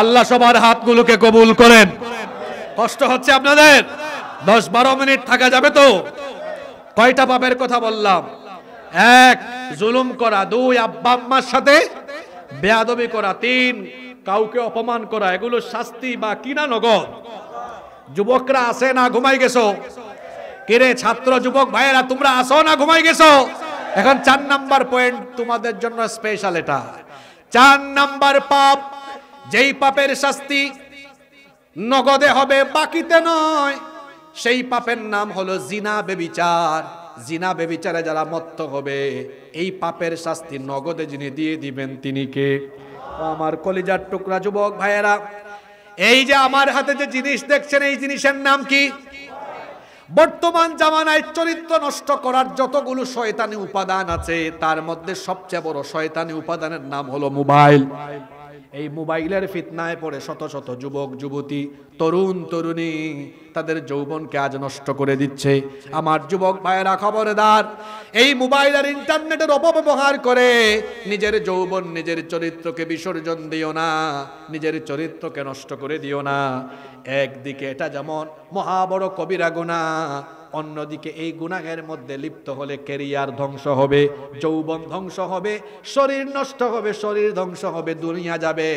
আল্লাহ সবার হাতগুলোকে কবুল করেন। কষ্ট হচ্ছে আপনাদের? 10-12 মিনিট থাকা যাবে তো? কয়টা পাপের কথা বললাম? 1, জুলুম করা। 2, আব্বা আম্মার সাথে বেয়াদবি করা। 3, কাউকে অপমান করা। এগুলো শাস্তি বা কিনা নগদ? যুবকরা আসে না ঘুমাই গেছো? কিরে ছাত্র যুবক ভাইয়েরা, তোমরা আসো না ঘুমাই গেছো? এখন 4 নাম্বার পয়েন্ট তোমাদের জন্য স্পেশাল। এটা 4 নাম্বার পাপ, যেই পাপের শাস্তি নগদে হবে, বাকিতে নয়। সেই পাপের নাম হলো জিনা, বেবিচার। জিনা বেবিচারে যারা মত্ত হবে, এই পাপের শাস্তি নগদে যিনি দিয়ে দিবেন তিনি কে? আমার কলিজার টুকরা যুবক ভাইয়েরা, এই যে আমার হাতে যে জিনিস দেখছেন, এই জিনিসের নাম কি? বর্তমান জামানায় চরিত্র নষ্ট করার যতগুলো শয়তানি উপাদান আছে, তার মধ্যে সবচেয়ে বড় শয়তানি উপাদানের নাম হলো মোবাইল। এই মোবাইলের ফিতনায় পড়ে শত শত যুবক যুবতী, তরুণ তরুণী তাদের যৌবনকে আজ নষ্ট করে দিচ্ছে। আমার যুবক ভাইয়েরা খবরদার, এই মোবাইল আর ইন্টারনেটের অপব্যবহার করে নিজের যৌবন, নিজের চরিত্রকে বিসর্জন দিও না, নিজের চরিত্রকে নষ্ট করে দিও না। একদিকে এটা যেমন মহা বড় কবিরা গুনাহ, অন্যদিকে এই গুনাহের মধ্যে লিপ্ত হলে ক্যারিয়ার ধ্বংস হবে, যৌবন ধ্বংস হবে, শরীর নষ্ট হবে, শরীর ধ্বংস হবে, দুনিয়া যাবে,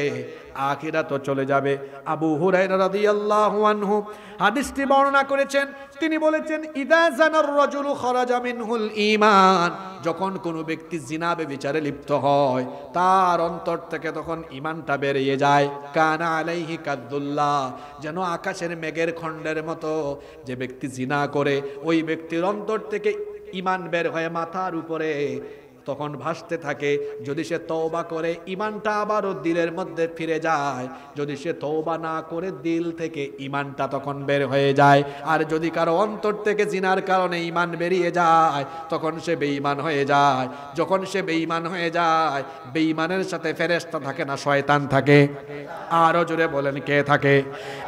আখিরাতও চলে যাবে। আবু হুরায়রা রাদিয়াল্লাহু আনহু হাদিসটি বর্ণনা করেছেন। তিনি বলেছেন, ইদা জানার রাজুলু খারাজা মিনহুল ঈমান, যখন কোনো ব্যক্তি জিনা ব্যভিচারে লিপ্ত হয়, তার অন্তর থেকে তখন ঈমানটা বেরিয়ে যায়। কানা আলাইহি কাদ্দুল্লাহ, যেন আকাশের মেঘের খণ্ডের মতো। যে ব্যক্তি জিনা করে, ওই ব্যক্তির অন্তর থেকে ঈমান বের হয়ে মাথার উপরে তখন ভাসতে থাকে। যদি সে তওবা করে, ঈমানটা আবারও দিলের মধ্যে ফিরে যায়। যদি সে তওবা না করে, দিল থেকে ঈমানটা তখন বের হয়ে যায়। আর যদি কারো অন্তর থেকে জিনার কারণে ঈমান বেরিয়ে যায়, তখন সে বেঈমান হয়ে যায়। যখন সে বেঈমান হয়ে যায়, বেঈমানের সাথে ফেরেশতা থাকে না, শয়তান থাকে। আরো জোরে বলেন, কে থাকে?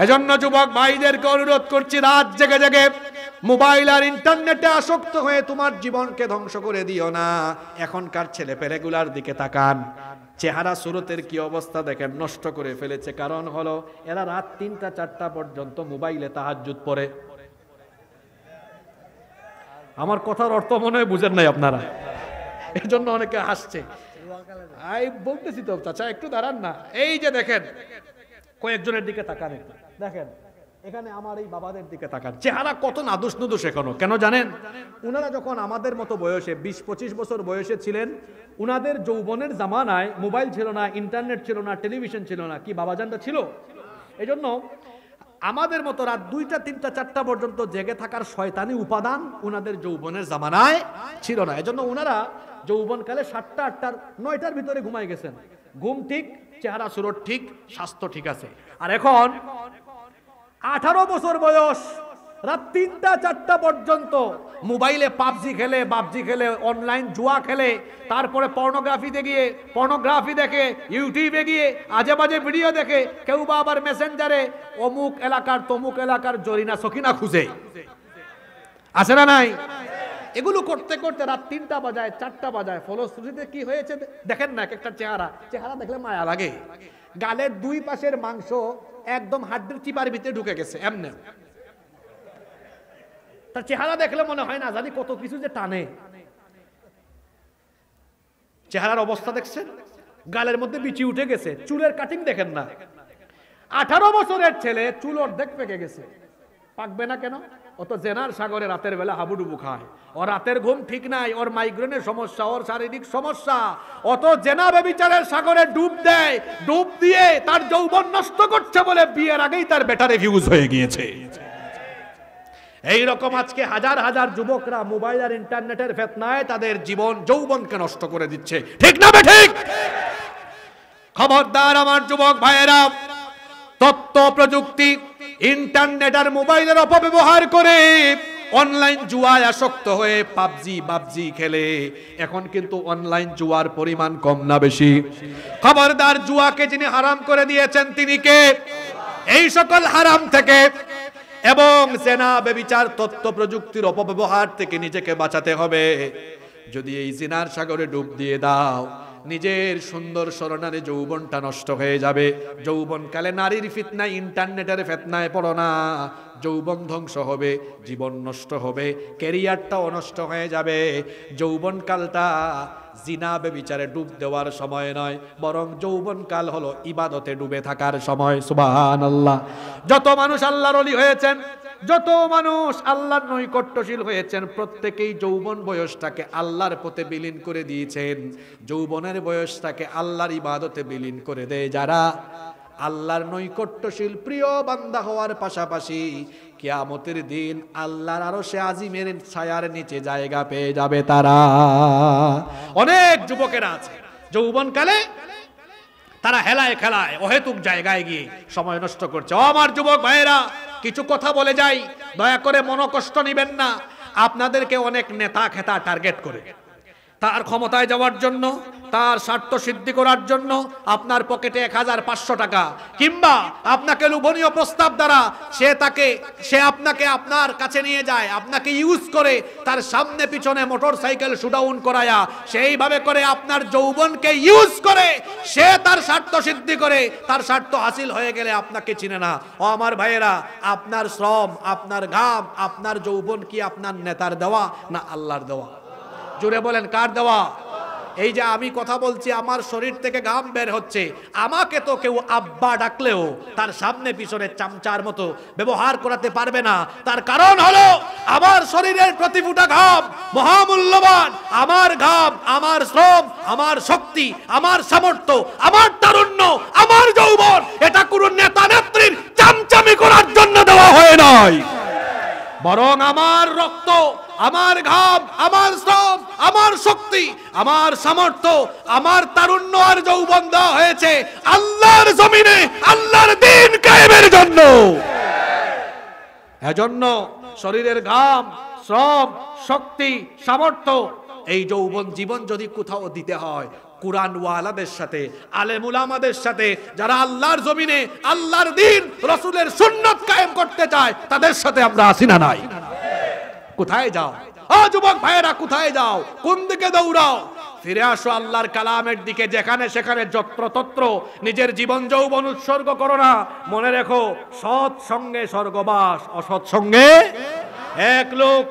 এজন্য যুবক ভাইদেরকে অনুরোধ করছি, রাত জেগে জেগে মোবাইল আর ইন্টারনেটে আসক্ত হয়ে তোমার জীবনকে ধ্বংস করে দিও না। এখনকার ছেলে পেলেগুলার দিকে তাকান, চেহারা সুরতের কি অবস্থা দেখেন, নষ্ট করে ফেলেছে। কারণ হলো এরা রাত 3টা-4টা পর্যন্ত মোবাইলে তাহাজ্জুদ পড়ে। আমার কথার অর্থ মনে হয় বুঝেন নাই আপনারা, এই জন্য অনেকে হাসছে। বলতেছি তো চাচা, একটু দাঁড়ান না। এই যে দেখেন, কয়েকজনের দিকে তাকান, দেখেন এখানে আমার এই বাবাদের দিকে তাকান, চেহারা কত নাদুস নুদুস এখনো। কেন জানেন? উনারা যখন আমাদের মতো বয়সে 20-25 বছর বয়সে ছিলেন, উনাদের যৌবনের জামানায় মোবাইল ছিল না, ইন্টারনেট ছিল না, টেলিভিশন ছিল না। কি বাবাজানটা ছিল? এই জন্য আমাদের মতো রাত 2টা-3টা-4টা পর্যন্ত জেগে থাকার শয়তানি উপাদান উনাদের যৌবনের জামানায় ছিল না। এজন্য উনারা যৌবনকালে 7টা, 8টার, 9টার ভিতরে ঘুমাই গেছেন। ঘুম ঠিক, চেহারা সুরত ঠিক, স্বাস্থ্য ঠিক আছে। আর এখন 18 বছর বয়স, রাত 3টা-4টা পর্যন্ত মোবাইলে পাবজি খেলে, অনলাইন জুয়া খেলে, তারপরে পর্নোগ্রাফি দেখে, ইউটিউবে গিয়ে আজে বাজে ভিডিও দেখে, কেউ বা আবার মেসেঞ্জারে অমুক এলাকার তমুক এলাকার জরিনা সকিনা খুঁজে। আছে না নাই? এগুলো করতে করতে রাত 3টা বাজায়, 4টা বাজায়। ফলশ্রুতিতে কি হয়েছে দেখেন না, একটা চেহারা দেখলে মায়া লাগে। গালের 2 পাশের মাংস একদম হাড্ডির চিপার ভিতরে ঢুকে গেছে। এমনি তার চেহারা দেখলে মনে হয় না জানি কত কিছু যে টানে। চেহারার অবস্থা দেখছেন? গালের মধ্যে বিচি উঠে গেছে। চুলের কাটিং দেখেন না। 18 বছরের ছেলে চুল অর্ধেক পেকে গেছে। পাকবে না কেন? অত জেনার সাগরে রাতের বেলা হাবুডুবু খায়। ওর রাতের ঘুম ঠিক নাই, ওর মাইগ্রেনের সমস্যা, ওর শারীরিক সমস্যা। অত জেনা বেবিচারের সাগরে ডুব দেয়, ডুব দিয়ে তার যৌবন নষ্ট করছে বলে বিয়ের আগেই তার বেটারে ফিউজ হয়ে গিয়েছে। এই রকম আজকে হাজার হাজার যুবকরা মোবাইল আর ইন্টারনেটের ফিতনায় তাদের জীবন যৌবনকে নষ্ট করে দিচ্ছে। ঠিক না বেঠিক? খবরদার আমার যুবক ভাইয়েরা, তথ্য প্রযুক্তি, ইন্টারনেট আর মোবাইলের অপব্যবহার করে অনলাইন জুয়ায় আসক্ত হয়ে পাবজি খেলে। এখন কিন্তু অনলাইন জুয়ার পরিমাণ কম না বেশি? খবরদার, জুয়াকে যিনি হারাম করে দিয়েছেন তিনি কে? এই সকল হারাম থেকে এবং জেনা ব্যভিচার তথ্য প্রযুক্তির অপব্যবহার থেকে নিজেকে বাঁচাতে হবে। যদি এই জিনার সাগরে ডুব দিয়ে দাও, নিজের সুন্দর স্বর্ণালী যৌবনটা নষ্ট হয়ে যাবে। যৌবনকালে নারীর ফিতনায়, ইন্টারনেটের ফিতনায় পড়ো না, যৌবন ধ্বংস হবে, জীবন নষ্ট হবে, ক্যারিয়ারটাও নষ্ট হয়ে যাবে। যৌবনকালটা জিনা বেবিচারে ডুব দেওয়ার সময় নয়, বরং যৌবনকাল হলো ইবাদতে ডুবে থাকার সময়। সুবহানাল্লাহ। যত মানুষ আল্লাহর ওলি হয়েছেন, যত মানুষ আল্লাহর নৈকট্যশীল হয়েছেন, প্রত্যেকেই যৌবন বয়সটাকে আল্লাহর পথে বিলীন করে দিয়েছেন। যৌবনের বয়সটাকে আল্লাহর ইবাদতে বিলীন করে দেয় যারা, আল্লাহর নৈকট্যশীল প্রিয় বান্দা হওয়ার পাশাপাশি কিয়ামতের দিন আল্লাহর আরশে আজিমের ছায়ার নিচে জায়গা পেয়ে যাবে তারা। অনেক যুবকেরা আছে যৌবনকালে তারা হেলায় খেলায় অহেতুক জায়গায় গিয়ে সময় নষ্ট করছে। ও আমার যুবক ভাইয়েরা, কিছু কথা বলে যাই, দয়া করে মনোকষ্ট নিবেন না। আপনাদেরকে অনেক নেতা খেতা টার্গেট করে তার ক্ষমতায় যাওয়ার জন্য, তার স্বার্থ সিদ্ধি করার জন্য আপনার পকেটে 1500 টাকা কিংবা আপনাকে লোভনীয় প্রস্তাব দ্বারা সে আপনাকে আপনার কাছে নিয়ে যায়, আপনাকে ইউজ করে তার সামনে পিছনে মোটরসাইকেল শুডাউন করায়া সেইভাবে করে আপনার যৌবনকে ইউজ করে সে তার স্বার্থ সিদ্ধি করে, তার স্বার্থ হাসিল হয়ে গেলে আপনাকে চিনে না। ও আমার ভাইয়েরা, আপনার শ্রম, আপনার ঘাম, আপনার যৌবন কি আপনার নেতার দেওয়া না আল্লাহর দেওয়া? জোরে বলেন, কার দেওয়া? এই যে আমি কথা বলছি, আমার শরীর থেকে ঘাম বের হচ্ছে, আমাকে তো কেউ আব্বা ডাকলেও তার সামনে পিছনে চামচার মতো ব্যবহার করাতে পারবে না। তার কারণ হলো আমার শরীরের প্রতি ফোঁটা ঘাম মহামূল্যবান। আমার ঘাম, আমার শ্রম, আমার শক্তি, আমার সামর্থ্য, আমার তারুণ্য, আমার যৌবন, এটা কোনো নেতা নেত্রীর চামচামি করার জন্য দেওয়া হয় নাই, বরং আমার রক্ত, আমার ঘাম, আমার শ্রম, আমার শক্তি, আমার সামর্থ্য, আমার তারুণ্য আর যৌবন দেওয়া হয়েছে আল্লাহর জমিনে আল্লাহর দ্বীন কায়েমের জন্য। এজন্য শরীরের ঘাম, শ্রম, শক্তি, সামর্থ্য, এই যৌবন জীবন যদি কোথাও দিতে হয়, কুরআন ওয়ালাদের সাথে, আলেম উলামাদের সাথে, যারা আল্লাহর জমিনে আল্লাহর দ্বীন, রাসূলের সুন্নাত কায়েম করতে চায়, তাদের সাথে আমরা আছি না নাই? কোথায় যাও? ও যুবক ভাইয়েরা, কোথায় যাও? কোন দিকে দৌড়াও? ফিরে আসো আল্লাহর কালামের দিকে। যেখানে সেখানে যত্রতত্র নিজের জীবন যৌবন উৎসর্গ করো না। মনে রেখো, সৎ সঙ্গে স্বর্গবাস, অসৎ সঙ্গে। এক লোক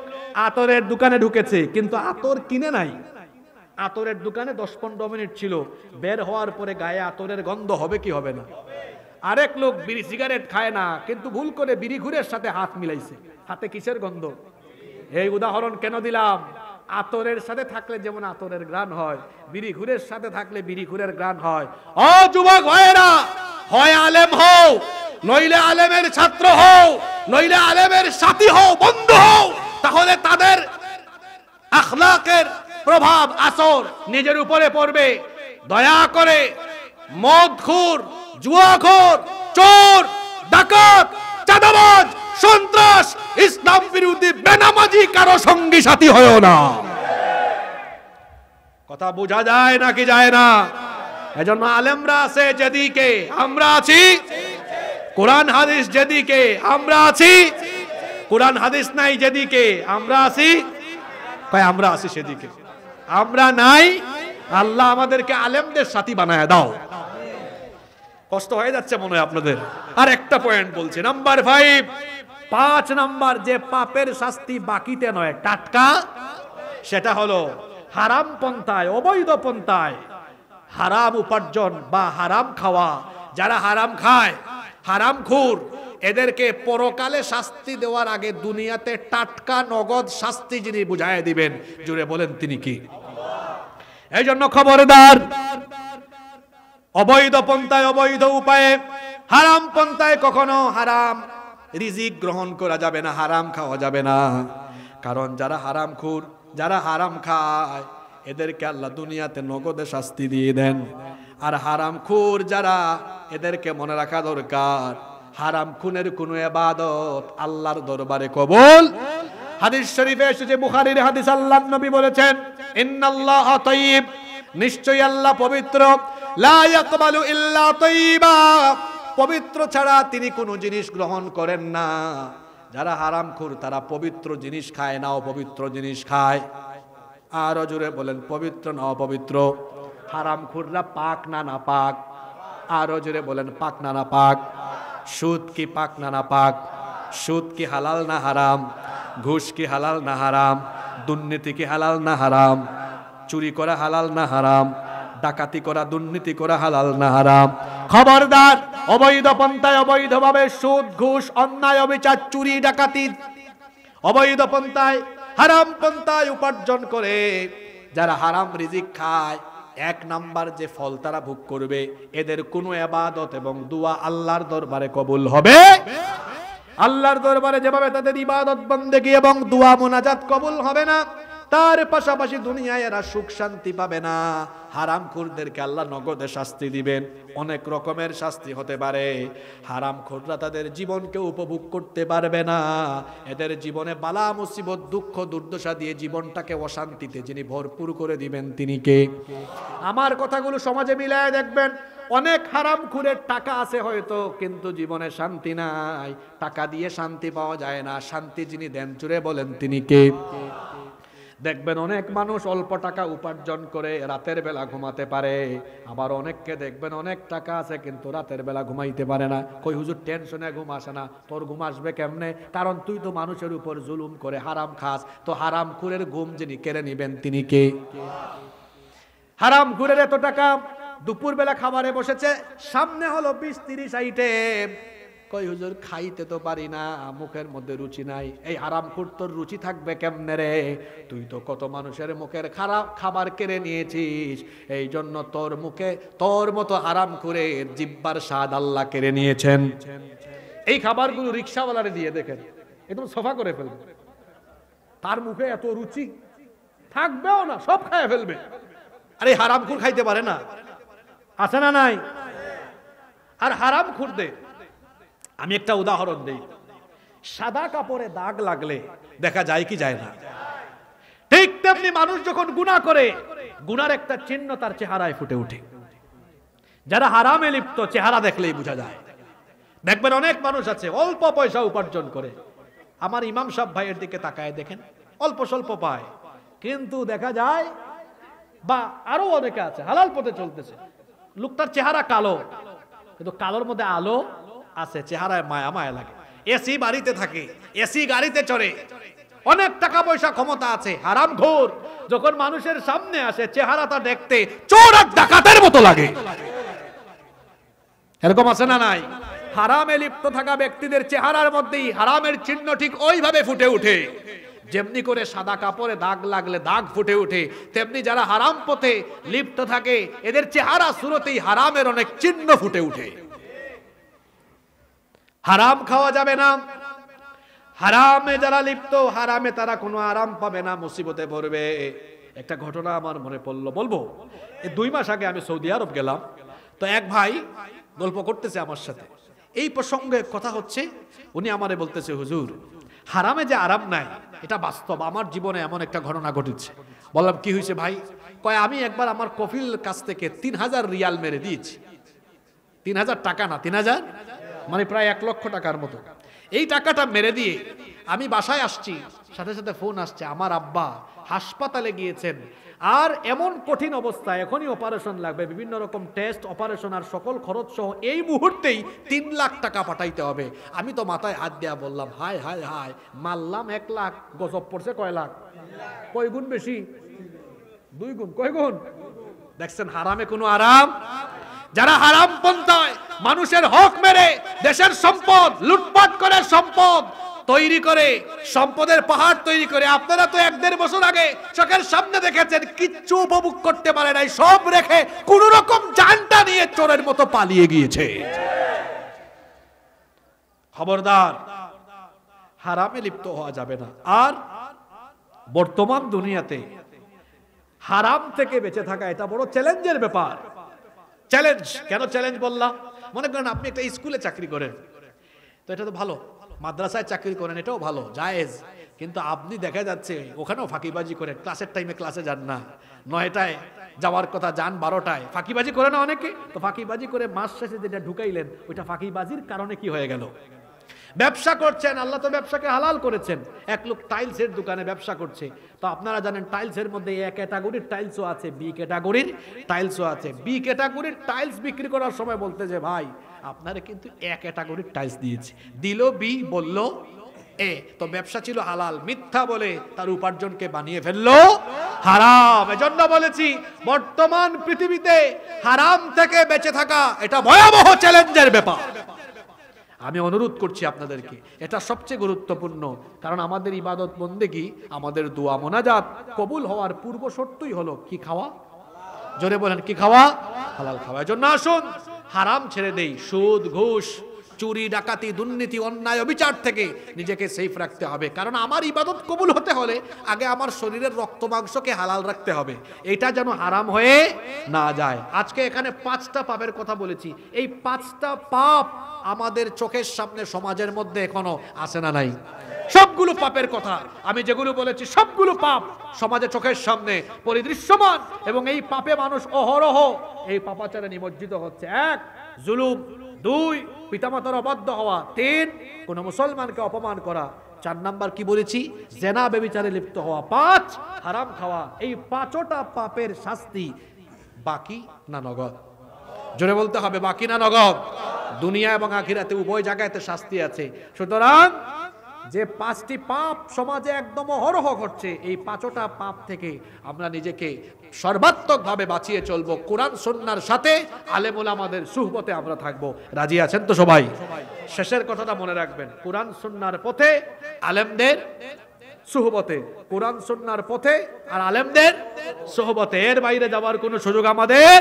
আতরের দোকানে ঢুকেছে, কিন্তু আতর কিনে নাই। আতরের দোকানে 10-15 মিনিট ছিল, বের হওয়ার পরে গায়ে আতরের গন্ধ হবে কি হবে না? আরেক লোক বিড়ি সিগারেট খায় না, কিন্তু ভুল করে বিড়ি ঘুরের সাথে হাত মিলাইছে। হাতে কিসের গন্ধ? এই উদাহরণ কেন দিলাম? আতরের সাথে থাকলে যেমন আতরের ঘ্রাণ হয়, বিড়ি ঘুরের সাথে থাকলে বিড়ি ঘুরের ঘ্রাণ হয়। ও যুবক ভাইয়েরা, হয় আলেম হও, নইলে আলেমের ছাত্র হও, নইলে আলেমের সাথী হও, বন্ধু হও, তাহলে তাদের আখলাকের প্রভাব, আসর নিজের উপরে পড়বে। দয়া করে মদখোর, জুয়াখোর, চোর, ডাকাত, চাঁদাবাজ, সন্ত্রাস, ইসলাম বিরোধী বেনামাজি কারো সঙ্গী সাথী হয়ো না। কথা বোঝা যায় নাকি যায় না? এজন্য আলেমরা আছে যেদিকে, আমরা আছি। কোরআন হাদিস যেদিকে, আমরা আছি। কোরআন হাদিস নাই যেদিকে, আমরা আছি। কয় আমরা আছি সেদিকে, আমরা নাই। আল্লাহ আমাদেরকে আলেমদের সাথী বানায় দাও। কষ্ট হয়ে যাচ্ছে মনে হয় আপনাদের? আর একটা পয়েন্ট বলছি, নাম্বার 5, 5 নাম্বার যে পাপের শাস্তি বাকিতে নয়, টাটকা, সেটা হলো হারাম পন্থায়, অবৈধ পন্থায় হারাম উপার্জন বা হারাম খাওয়া। যারা হারাম খায়, হারামখোর, এদেরকে পরকালে শাস্তি দেওয়ার আগে দুনিয়াতে টাটকা নগদ শাস্তি যিনি বুঝায় দিবেন, জুড়ে বলেন তিনি কি? এই জন্য খবরদার, অবৈধ পন্থায়, অবৈধ উপায়ে, হারাম পন্থায় কখনো হারাম রিজিক গ্রহণ করা যাবে না, হারাম খাওয়া যাবে না। কারণ যারা হারামখোর, যারা হারাম খায়, এদেরকে আল্লাহ দুনিয়াতে নগদে শাস্তি দিয়ে দেন। আর হারামখোর যারা, এদেরকে মনে রাখা দরকার, হারাম খুনের কোনো ইবাদত আল্লাহর দরবারে কবুল। হাদিস শরীফে এসেছে, বুখারীর হাদিস, আল্লাহর নবী বলেছেন, ইন্নাল্লাহা তাইয়্যিব, নিশ্চয়ই আল্লাহ পবিত্র, লা ইয়াকবালু ইল্লা তাইয়্যিবা, পবিত্র ছাড়া তিনি কোনো জিনিস গ্রহণ করেন না। যারা হারামখোর তারা পবিত্র জিনিস খায় না, অপবিত্র জিনিস খায়। আরো জোরে বলেন, পবিত্র না অপবিত্র? হারামখোররা পাক না না পাক? আরো জোরে বলেন, পাক না না পাক? সুদ কি পাক না না পাক? সুদ কি হালাল না হারাম? ঘুষ কি হালাল না হারাম? দুর্নীতি কি হালাল না হারাম? চুরি করা হালাল না হারাম? ডাকাতি করা, দুর্নীতি করা হালাল না হারাম? খবরদার, অবৈধ পন্থায় অবৈধভাবে সুদ, ঘুষ, অন্যায়, অবিচার, চুরি, ডাকাতি, অবৈধ পন্থায়, হারাম পন্থায় উপার্জন করে যারা হারাম রিজিক খায়, এক নাম্বার যে ফল তারা ভোগ করবে, এদের কোনো ইবাদত এবং দোয়া আল্লাহর দরবারে কবুল হবে? আল্লাহর দরবারে যেভাবে তাদের ইবাদত বন্দেগী এবং দোয়া মুনাজাত কবুল হবে না, তার পাশাপাশি দুনিয়ায় এরা সুখ শান্তি পাবে না। হারামখোরদেরকে আল্লাহ নগদে শাস্তি দিবেন। অনেক রকমের শাস্তি হতে পারে। হারামখোররা তাদের জীবনকে উপভোগ করতে পারবে না। এদের জীবনে বালা মুসিবত, দুঃখ, দুর্দশা দিয়ে জীবনটাকে অশান্তিতে যিনি ভরপুর করে দিবেন তিনি কে? আমার কথাগুলো সমাজে মিলায় দেখবেন, অনেক হারামখোরের টাকা আছে হয়তো, কিন্তু জীবনে শান্তি নাই। টাকা দিয়ে শান্তি পাওয়া যায় না। শান্তি যিনি দেন, জুড়ে বলেন তিনি কে? দেখবেন অনেক মানুষ অল্প টাকা উপার্জন করে রাতের বেলা ঘুমাতে পারে, আবার অনেককে দেখবেন অনেক টাকা আছে কিন্তু রাতের বেলা ঘুমাইতে পারে না। কই হুজুর, টেনশনে ঘুম আসে না। তোর ঘুম আসবে কেমনে? কারণ তুই তো মানুষের উপর জুলুম করে হারাম খাস। তো হারামখোরের ঘুম যিনি কেড়ে নিবেন তিনি কে? হারামখোরের এত টাকা, দুপুর বেলা খাবারে বসেছে, সামনে হলো 20-30 আইটেম। কই হুজুর, খাইতে তো পারি না, মুখের মধ্যে রুচি নাই। এই হারামখোর তোর রুচি থাকবে কেমনে রে? তুই তো কত মানুষের মুখের খারাপ খাবার কেড়ে নিয়েছিস, এই জন্য তোর মুখে তোর মতো হারামখোরের জিহ্বার স্বাদ আল্লাহ কেড়ে নিয়েছেন। এই খাবারগুলো রিকশাওয়ালারে দিয়ে দেখেন, একদম সফা করে ফেলবে। তার মুখে এত রুচি থাকবেও না, সব খায় ফেলবে। আরে হারামখোর খাইতে পারে না, আছে না নাই? আর হারামখোরদের আমি একটা উদাহরণ দেই। সাদা কাপড়ে দাগ লাগলে দেখা যায় কি যায় না? ঠিক তেমনি মানুষ যখন গুনাহ করে, গুনার একটা চিহ্ন তার চেহারায় ফুটে ওঠে। যারা হারামে লিপ্ত, চেহারা দেখলেই বোঝা যায়। দেখবেন অনেক মানুষ আছে অল্প পয়সা উপার্জন করে, আমার ইমাম সাহেব ভাইয়ের দিকে তাকায় দেখেন, অল্প স্বল্প পায়, কিন্তু দেখা যায়, বা আরো অনেকে আছে হালাল পথে চলতেছে, লোকটার চেহারা কালো, কিন্তু কালোর মধ্যে আলো আছে, চেহারায় মায়া মায়া লাগে। এসি বাড়িতে থাকে, এসি গাড়িতে চড়ে, অনেক টাকা পয়সা ক্ষমতা আছে। হারামখোর যখন মানুষের সামনে আসে, চেহারাটা দেখতে চোর আর ডাকাতের মতো লাগে। এরকম আছে না নাই? হারামে লিপ্ত থাকা ব্যক্তিদের চেহারার মধ্যেই হারামের চিহ্ন ঠিক ওইভাবে ফুটে ওঠে। যেমনি করে সাদা কাপড়ে দাগ লাগলে দাগ ফুটে ওঠে, তেমনি যারা হারাম পথে লিপ্ত থাকে এদের চেহারা সুরতেই হারামের অনেক চিহ্ন ফুটে ওঠে। হারাম খাওয়া যাবে না। হারামে যারা লিপ্ত, হারামে তারা কোনো আরাম পাবে না, মুসিবতে পড়বে। একটা ঘটনা আমার মনে পড়লো, বলবো। এই 2 মাস আগে আমি সৌদি আরব গেলাম, তো এক ভাই গল্প করতেছে আমার সাথে। এই প্রসঙ্গে কথা হচ্ছে, উনি আমারে বলতেছে, হুজুর, হারামে যে আরাম নাই এটা বাস্তব, আমার জীবনে এমন একটা ঘটনা ঘটেছে। বললাম কি হয়েছে ভাই? কয়, আমি একবার আমার কফিল কাছ থেকে 3000 রিয়াল মেরে দিয়েছি। 3000 টাকা না, 3000 মানে প্রায় 1 লক্ষ টাকার মতো। এই টাকাটা মেরে দিয়ে আমি বাসায় আসছি, সাথে সাথে ফোন আসছে, আমার আব্বা হাসপাতালে গিয়েছেন, আর এমন কঠিন অবস্থা, এখনই অপারেশন লাগবে, বিভিন্ন রকম টেস্ট, অপারেশন আর সকল খরচ সহ এই মুহূর্তেই 3 লাখ টাকা পাঠাইতে হবে। আমি তো মাথায় হাত দেয়া বললাম, হায় হায় হায়, মারলাম 1 লাখ, গজব পড়ছে কয় লাখ? কয় গুণ বেশি? 2 গুণ। কয় গুণ? দেখছেন হারামে কোনো আরাম। যারা হারাম পন্থায় মানুষের হক মেরে দেশের সম্পদ লুটপাট করে, সম্পদ তৈরি করে, সম্পদের পাহাড় তৈরি করে, আপনারা তো 1-1.5 বছর আগে চোখের সামনে দেখেছেন, কিচ্ছু উপভোগ করতে পারে নাই, সব রেখে কোন রকম জানটা নিয়ে চোরের মতো পালিয়ে গিয়েছে। খবরদার, হারামে লিপ্ত হওয়া যাবে না। আর বর্তমান দুনিয়াতে হারাম থেকে বেঁচে থাকা এটা বড় চ্যালেঞ্জের ব্যাপার। চ্যালেঞ্জ কেন চ্যালেঞ্জ বললাম? মনে করেন আপনি একটা স্কুলে চাকরি করেন, তো এটা তো ভালো, মাদ্রাসায় চাকরি করেন, এটাও ভালো, জায়েজ, কিন্তু আপনি দেখা যাচ্ছে ওখানেও ফাঁকিবাজি করেন, ক্লাসের টাইমে ক্লাসে যান না, 9টায় যাওয়ার কথা যান 12টায়, ফাঁকিবাজি করে না অনেকে? তো ফাঁকিবাজি করে মাস শেষে যেটা ঢুকাইলেন ওইটা ফাঁকিবাজির কারণে কি হয়ে গেল? ব্যবসা করছেন, আল্লাহ তো ব্যবসাকে হালাল করেছেন। এক লোক টাইলসের দোকানে ব্যবসা করছে, তো আপনারা জানেন টাইলসের মধ্যে এ ক্যাটাগরির টাইলসও আছে, বি ক্যাটাগরির টাইলসও আছে। বি ক্যাটাগরির টাইলস বিক্রি করার সময় বলতে যে ভাই আপনারা কিন্তু এ ক্যাটাগরির টাইলস দিয়েছি, দিল বি, বলল এ, তো ব্যবসা ছিল হালাল, মিথ্যা বলে তার উপার্জনকে বানিয়ে ফেললো হারাম। এজন্য বলেছি বর্তমান পৃথিবীতে হারাম থেকে বেঁচে থাকা এটা ভয়াবহ চ্যালেঞ্জের ব্যাপার। আমি অনুরোধ করছি আপনাদেরকে, এটা সবচেয়ে গুরুত্বপূর্ণ, কারণ আমাদের ইবাদত বন্দেগী, আমাদের দোয়া মোনাজাত কবুল হওয়ার পূর্ব শর্তই হলো কি খাওয়া? জোরে বলেন কি খাওয়া? হালাল খাওয়া। এজন্য আসুন হারাম ছেড়ে দেই, সুদ ঘুষ চুরি ডাকাতি দুর্নীতি অন্যায় অবিচার থেকে নিজেকে সেফ রাখতে হবে। কারণ আমার ইবাদত কবুল হতে হলে আগে আমার শরীরের রক্ত মাংসকে হালাল রাখতে হবে, এটা যেন হারাম হয়ে না যায়। আজকে এখানে 5টা পাপের কথা বলেছি, এই 5টা পাপ আমাদের চোখের সামনে সমাজের মধ্যে এখনো আসে না নাই? সবগুলো পাপের কথা আমি যেগুলো বলেছি সবগুলো পাপ সমাজে চোখের সামনে পরিদৃশ্যমান, এবং এই পাপে মানুষ অহরহ এই পাপাচারে নিমজ্জিত হচ্ছে। 1 জুলুম, 2 পিতামাতার অবাধ্য হওয়া, 3 কোন মুসলমানকে অপমান করা, 4 নাম্বার কি বলেছি? জেনা ব্যভিচারে লিপ্ত হওয়া, 5 হারাম খাওয়া। এই 5টা পাপের শাস্তি বাকি না নগদ? জোরে বলতে হবে বাকি না নগদ? দুনিয়া এবং আখিরাতে উভয় জায়গাতে শাস্তি আছে। সুতরাং যে 5টি পাপ সমাজে একদম অহরহ ঘটছে, এই 5টা পাপ থেকে আমরা নিজেকে সর্বাত্মকভাবে বাঁচিয়ে চলবো। কোরআন সুন্নাহর সাথে আলেম ওলামাদের সুহবতে আমরা থাকবো। রাজি আছেন তো সবাই? শেষের কথাটা মনে রাখবেন, কোরআন সুন্নাহর পথে আলেমদের সুহবতে, কোরআন সুন্নাহর পথে আর আলেমদের সুহবতে, এর বাইরে যাওয়ার কোনো সুযোগ আমাদের।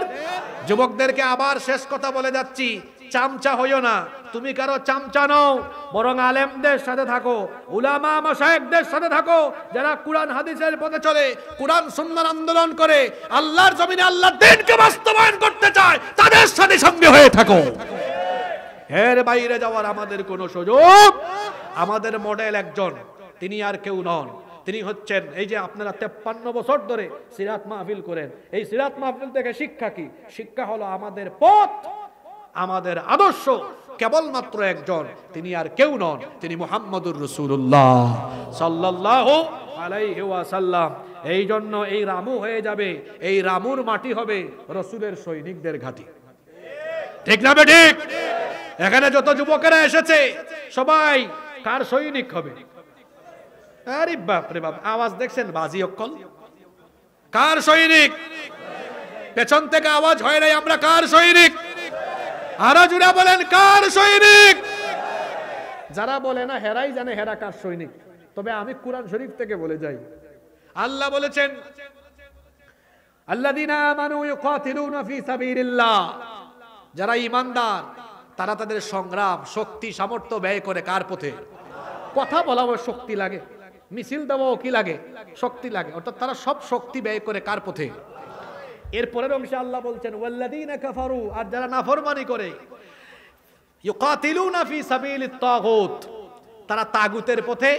যুবকদেরকে আবার শেষ কথা বলে যাচ্ছি, চামচা হইও না, তুমি কারো চামচা নও, বরং আলেমদের সাথে থাকো, উলামা মাশায়েখদের সাথে থাকো, যারা কোরআন হাদিসের পথে চলে, কোরআন সুন্নাহর আন্দোলন করে, আল্লাহর জমিনে আল্লাহর দ্বীনকে বাস্তবায়ন করতে চায়, তাদের সাথে সঙ্গে হয়ে থাকো। এর বাইরে যাওয়ার আমাদের কোনো সুযোগ। আমাদের মডেল একজন, তিনি আর কেউ নন, তিনি হচ্ছেন এই যে আপনারা 53 বছর ধরে সিরাত মাহফিল করেন, এই সিরাত মাহফিল থেকে শিক্ষা কি? শিক্ষা হলো আমাদের পথ, আমাদের আদর্শ কেবলমাত্র একজন, তিনি আর কেউ নন, তিনি মুহাম্মদুর রাসূলুল্লাহ সাল্লাল্লাহু আলাইহি ওয়াসাল্লাম। এই জন্য এই রামু হয়ে যাবে, এই রামুর মাটি হবে রাসূলের সৈনিকদের ঘাঁটি। ঠিক না ঠিক? এখানে যত যুবকেরা এসেছে সবাই কার সৈনিক হবে? আরে বাপ রে বাপ, আওয়াজ দেখছেন? বাজি অক্কল। কার সৈনিক? পেছন থেকে আওয়াজ হয় নাই, আমরা কার সৈনিক? আরো জুড়ে বলেন কার সৈনিক? যারা বলে না হেরাই জানে হেরা কার সৈনিক। তবে আমি কোরআন শরীফ থেকে বলে যাই, আল্লাহ বলেছেন আল্লাযীনা আমানু ইউকাতিলুনা ফি সাবিলিল্লাহ, যারা ঈমানদার তারা তাদের সংগ্রাম শক্তি সামর্থ্য ব্যয় করে কার পথে? কথা বলাও শক্তি লাগে, মিছিল দেওয়াও কি লাগে? শক্তি লাগে। অর্থাৎ তারা সব শক্তি ব্যয় করে কার পথে? এরপরের অংশে আল্লাহ বলছেন ওয়াল্লাযীনা কাফারু, আর যারা নাফরমানি করে, ইউকাতিলুনা ফি সাবিলিত তাগুত, তারা তাগুতের পথে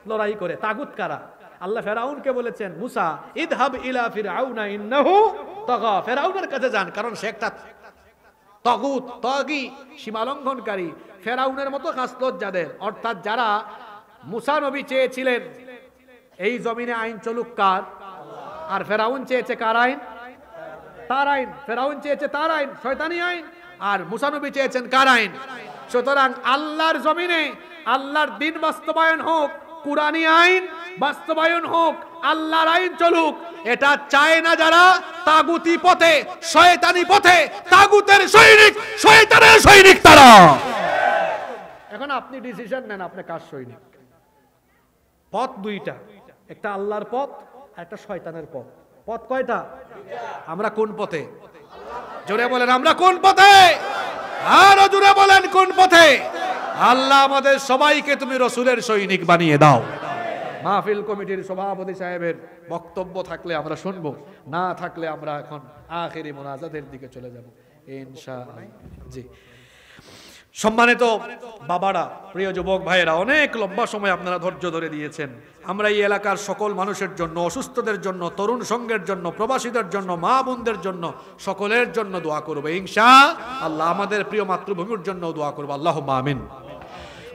লড়াই করে। তাগুত কারা? আল্লাহ ফেরাউনকে বলেছেন মুসা ইযহাব ইলা ফিরআউনা ইন্নাহু তাগা, ফেরাউনের কাছে যান, কারণ সে একটা তাগুত, তাগী, সীমালঙ্ঘনকারী, ফেরাউনের মতো খাসলত যাদের। অর্থাৎ যারা মুসা নবী চেয়েছিলেন এই জমিনে আইন চলুক কার, আর ফেরাউন চেয়েছে কার আইন? তার আইন। ফেরাউন চেয়েছে তার আইন, শয়তানি আইন, আর মুসা নবী চেয়েছেন কার আইন? সুতরাং আল্লাহর জমিনে আল্লাহর দ্বীন বাস্তবায়ন হোক, কুরআনী আইন বাস্তবায়ন হোক, আল্লাহর আইন চলুক, এটা চায় না যারা তাগুতি পথে, শয়তানি পথে, তাগুতের সৈনিক, শয়তানের সৈনিক তারা। এখন আপনি ডিসিশন নেন আপনি কার সৈনিক। পথ দুইটা, একটা আল্লাহর পথ আর একটা শয়তানের পথ। পথ কয়টা? আমরা কোন পথে? জোরে বলেন আমরা কোন পথে? আরো জোরে বলেন কোন পথে? আল্লাহ আমাদের সবাইকে তুমি রাসূলের সৈনিক বানিয়ে দাও। মাহফিল কমিটির সভাপতি সাহেবের বক্তব্য থাকলে আমরা শুনবো, না থাকলে আমরা এখন আখেরি মোনাজাতের দিকে চলে যাব ইনশাআল্লাহ। জি সম্মানিত বাবারা, প্রিয় যুবক ভাইয়েরা, অনেক লম্বা সময় আপনারা ধৈর্য ধরে দিয়েছেন। আমরা এই এলাকার সকল মানুষের জন্য, অসুস্থদের জন্য, তরুণ সংঘের জন্য, প্রবাসীদের জন্য, মা বোনদের জন্য, সকলের জন্য দোয়া করব ইনশাআল্লাহ। আমাদের প্রিয় মাতৃভূমির জন্য দোয়া করব, আল্লাহুম্মা আমিন।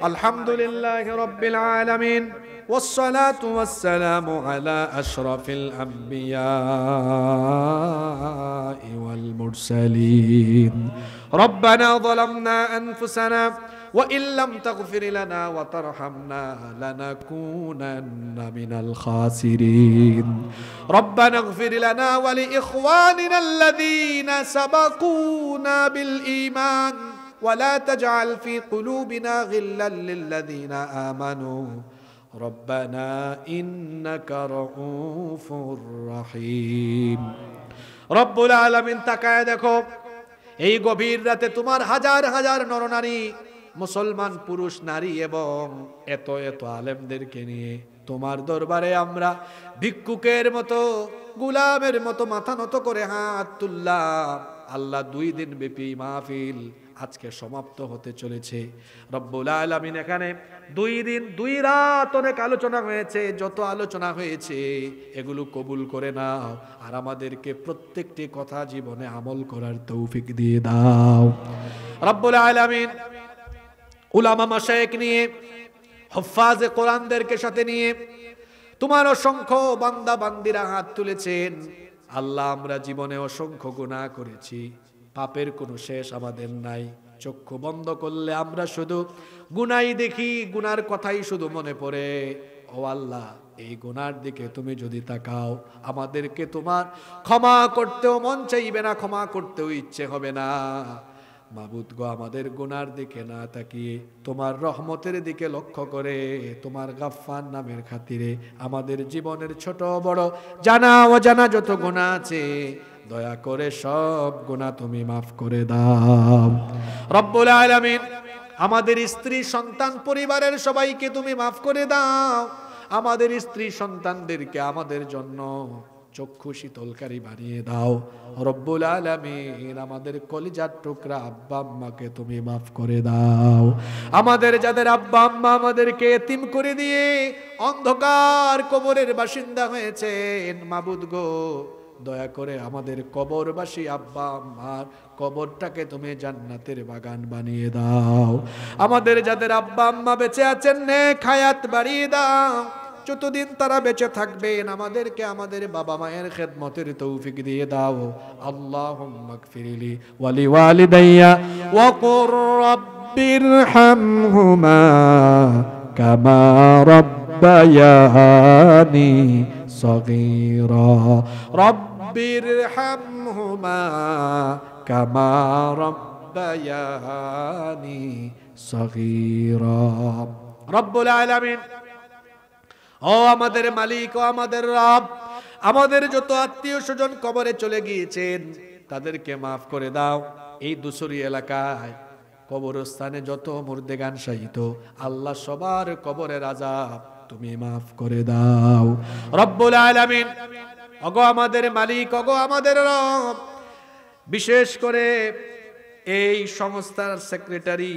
আলহামদুলিল্লাহি রাব্বিল আলামিন والصلاة والسلام على أشرف الأنبياء والمرسلين ربنا ظلمنا أنفسنا وإن لم تغفر لنا وترحمنا لنكونن من الخاسرين ربنا اغفر لنا ولإخواننا الذين سبقونا بالإيمان ولا تجعل في قلوبنا غلا للذين آمنوا ربنا إنك رؤوف رحيم رب العالمين তাকায় দেখো এই গভীর রাতে তোমার হাজার হাজার নরনারী মুসলমান পুরুষ নারী এবং এত এত আলেমদেরকে নিয়ে তোমার দরবারে আমরা ভিক্ষুকের মতো গোলামের মতো মাথা নত করে হাত তুললাম আল্লাহ 2 দিন ব্যাপী মাহফিল আজকে সমাপ্ত হতে চলেছে রব্বুল আলামিন এখানে 2 দিন 2 রাত অনেক আলোচনা হয়েছে যত আলোচনা হয়েছে এগুলো কবুল করে নাও আর আমাদেরকে প্রত্যেকটি কথা জীবনে আমল করার তৌফিক দিয়ে দাও রব্বুল আলামিন উলামা মাশায়েখ নিয়ে হুফাজে কোরআনদেরকে সাথে নিয়ে তোমার অসংখ্য বান্দা বান্দিরা হাত তুলেছেন আল্লাহ আমরা জীবনে অসংখ্য গুনাহ করেছি পাপের কোনো শেষ আমাদের নাই চক্ষু বন্ধ করলে আমরা শুধু গুনাহই দেখি গুনার কথাই শুধু মনে পড়ে ও আল্লাহ এই গুনার দিকে তুমি যদি তাকাও আমাদেরকে তোমার ক্ষমা করতেও মন চাইবে না ক্ষমা করতেও ইচ্ছে হবে না মাবুদ গো আমাদের গুনার দিকে না তাকিয়ে তোমার রহমতের দিকে লক্ষ্য করে তোমার গাফফার নামের খাতিরে আমাদের জীবনের ছোট বড় জানা অজানা যত গুনাহ আছে দয়া করে সব গুনাহ তুমি মাফ করে দাও রব্বুল আলামিন আমাদের স্ত্রী সন্তান পরিবারের সবাইকে তুমি মাফ করে দাও আমাদের স্ত্রী সন্তানদেরকে আমাদের জন্য চক্ষু শীতলকারী বানিয়ে দাও রব্বুল আলামিন আমাদের কলিজার টুকরা আব্বা আম্মাকে তুমি মাফ করে দাও আমাদের যাদের আব্বা আম্মা আমাদেরকে এতিম করে দিয়ে অন্ধকার কবরের বাসিন্দা হয়েছেন মাবুদ গো দয়া করে আমাদের কবরবাসী আব্বা আম্মার কবরটাকে তুমি জান্নাতের বাগান বানিয়ে দাও আমাদের যাদের আব্বা আম্মা বেঁচে আছেন নেক হায়াত বাড়িয়ে দাও যতদিন তারা বেঁচে থাকবেন আমাদেরকে আমাদের বাবা মায়ের খেদমতের তৌফিক দিয়ে দাও আল্লাহুম্মা গফিরলি ওয়া লিওয়ালিদাইয়া ওয়া কুর রাব্বিরহামহুমা কামা রাব্বায়ানি সগীরা রাব্বিরহামহুমা কামা রাব্বায়ানি সগীরা রব্বুল আলামিন ও আমাদের মালিক ও আমাদের রব আমাদের যত আত্মীয় স্বজন কবরে চলে গিয়েছেন তাদেরকে মাফ করে দাও এই দুসুরি এলাকায় কবরস্থানে যত মুর্দেগান শায়িত আল্লাহ সবার কবরের আযাব তুমি মাফ করে দাও রব্বুল আলামিন ওগো আমাদের মালিক ওগো আমাদের রব বিশেষ করে এই সংস্থার সেক্রেটারি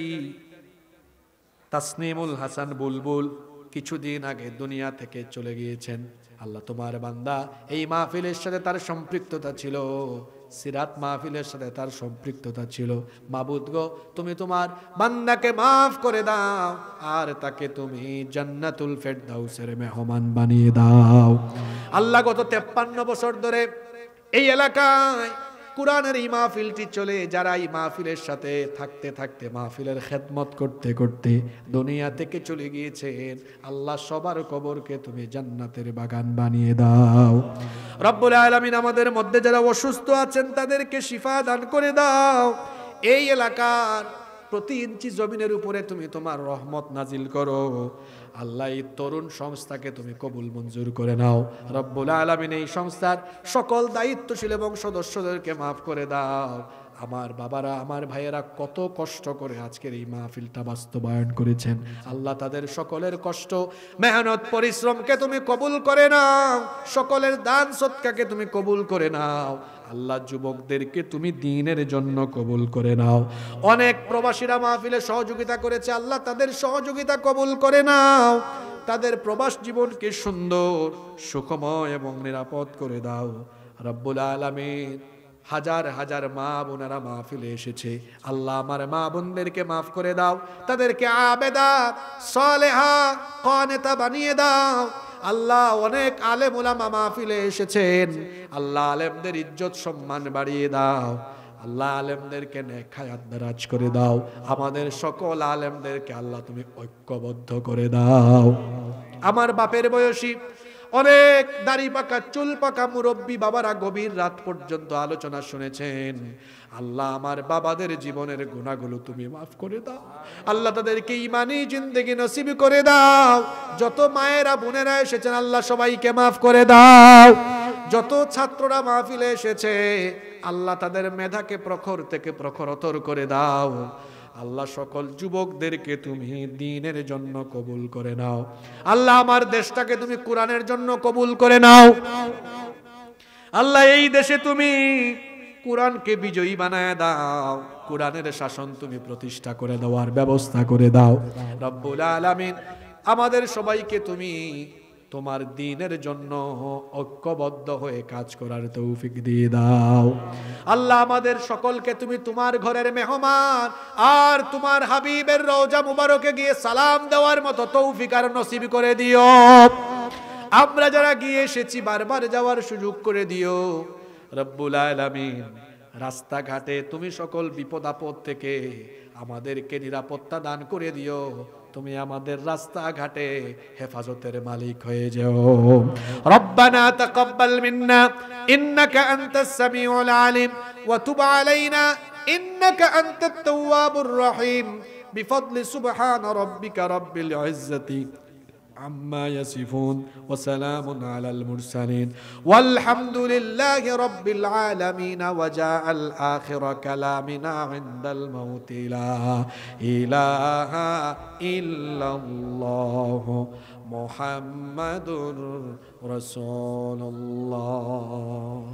তাসনিমুল হাসান বুলবুল কিছুদিন আগে দুনিয়া থেকে চলে গিয়েছেন আল্লাহ তোমার বান্দা এই মাহফিলের সাথে তার সম্পৃক্ততা ছিল সিরাত মাহফিলের সাথে তার সম্পৃক্ততা ছিল মাবুদ গো তুমি তোমার বান্দাকে মাফ করে দাও আর তাকে তুমি জান্নাতুল ফেরদাউসের মেহমান বানিয়ে দাও আল্লাহ গত 53 বছর ধরে এই এলাকায় কুরআনের এই মাহফিলটি চলে যারা এই মাহফিলের সাথে থাকতে থাকতে মাহফিলের খেদমত করতে করতে দুনিয়া থেকে চলে গিয়েছেন আল্লাহ সবার কবরকে তুমি জান্নাতের বাগান বানিয়ে দাও রব্বুল আলামিন আমাদের মধ্যে যারা অসুস্থ আছেন তাদেরকে শিফা দান করে দাও এই এলাকার প্রতি ইঞ্চি জমিনের উপরে তুমি তোমার রহমত নাজিল করো আল্লাহ এই তরুণ সংস্থাকে তুমি কবুল মঞ্জুর করে নাও রব্বুল আলামিন এই সংস্থার সকল দায়িত্বশীল এবং সদস্যদেরকে মাফ করে দাও আমার বাবারা আমার ভাইয়েরা কত কষ্ট করে আজকের এই মাহফিলটা বাস্তবায়ন করেছেন আল্লাহ তাদের সকলের কষ্ট মেহনত পরিশ্রমকে তুমি কবুল করে নাও সকলের দান সদকাকে তুমি কবুল করে নাও আল্লাহ যুবকদেরকে তুমি দ্বীনের জন্য কবুল করে নাও অনেক প্রবাসীরা মাহফিলে সহযোগিতা করেছে আল্লাহ তাদের সহযোগিতা কবুল করে নাও তাদের প্রবাস জীবনকে সুন্দর সুখময় এবং নিরাপদ করে দাও রব্বুল আলামিন হাজার হাজার মা বোনেরা মাহফিলে এসেছে, আল্লাহ আমার মা বোনদেরকে মাফ করে দাও, তাদেরকে আবেদা সালেহা কানেতা বানিয়ে দাও। আল্লাহ অনেক আলেম ওলামা মাহফিলে এসেছেন, আল্লাহ আলেমদের ইজ্জত সম্মান বাড়িয়ে দাও, আল্লাহ আলেমদেরকে নেক হায়াত দারাজ করে দাও, আমাদের সকল আলেমদেরকে আল্লাহ তুমি ঐক্যবদ্ধ করে দাও। আমার বাপের বয়সী অনেক দাড়ি পাকা চুল পাকা মুরব্বী বাবারা গভীর রাত পর্যন্ত আলোচনা শুনেছেন, আল্লাহ আমার বাবাদের জীবনের গুনাহগুলো তুমি মাফ করে দাও, আল্লাহ তাদেরকে ঈমানি জিন্দেগি নসিব করে দাও। যত মায়েরা বোনেরা এসেছেন আল্লাহ সবাইকে মাফ করে দাও। যত ছাত্ররা মাহফিলে এসেছে আল্লাহ তাদের মেধাকে প্রখর থেকে প্রখরতর করে দাও। আল্লাহ সকল যুবকদেরকে তুমি দ্বীনের জন্য কবুল করে নাও। আল্লাহ আমার দেশটাকে তুমি কোরআনের জন্য কবুল করে নাও। আল্লাহ এই দেশে তুমি কোরআনকে বিজয়ী বানায় দাও, কোরআনের শাসন তুমি প্রতিষ্ঠা করে দেওয়ার ব্যবস্থা করে দাও। রব্বুল আলামিন আমাদের সবাইকে তুমি তোমার দ্বীনের জন্য ঐক্যবদ্ধ হয়ে কাজ করার তৌফিক দিয়ে দাও। আল্লাহ আমাদের সকলকে তুমি তোমার ঘরের মেহমান আর তোমার হাবিবের রওজা মুবারকে গিয়ে সালাম দেওয়ার মতো তৌফিক আর নসিব করে দিও। আমরা যারা গিয়ে এসেছি বারবার যাওয়ার সুযোগ করে দিও। রব্বুল আলামিন রাস্তাঘাটে তুমি সকল বিপদ আপদ থেকে আমাদেরকে নিরাপত্তা দান করে দিও। তুমি আমাদের রাস্তাঘাটে হেফাজতের মালিক হয়ে যাও। রব্বানা তাকাব্বাল মিন্না ইন্নাকা আনতাস সামিউল আলিম ওয়া তুব আলাইনা ইন্নাকা আনতাত তাওয়াবুর রহিম বিফদলি সুবহান রাব্বিকা রাব্বিল ইজ্জাতি عما يصفون وسلام على المرسلين والحمد لله رب العالمين وجاء الآخر كلامنا عند الموت لا إله إلا الله محمد رسول الله.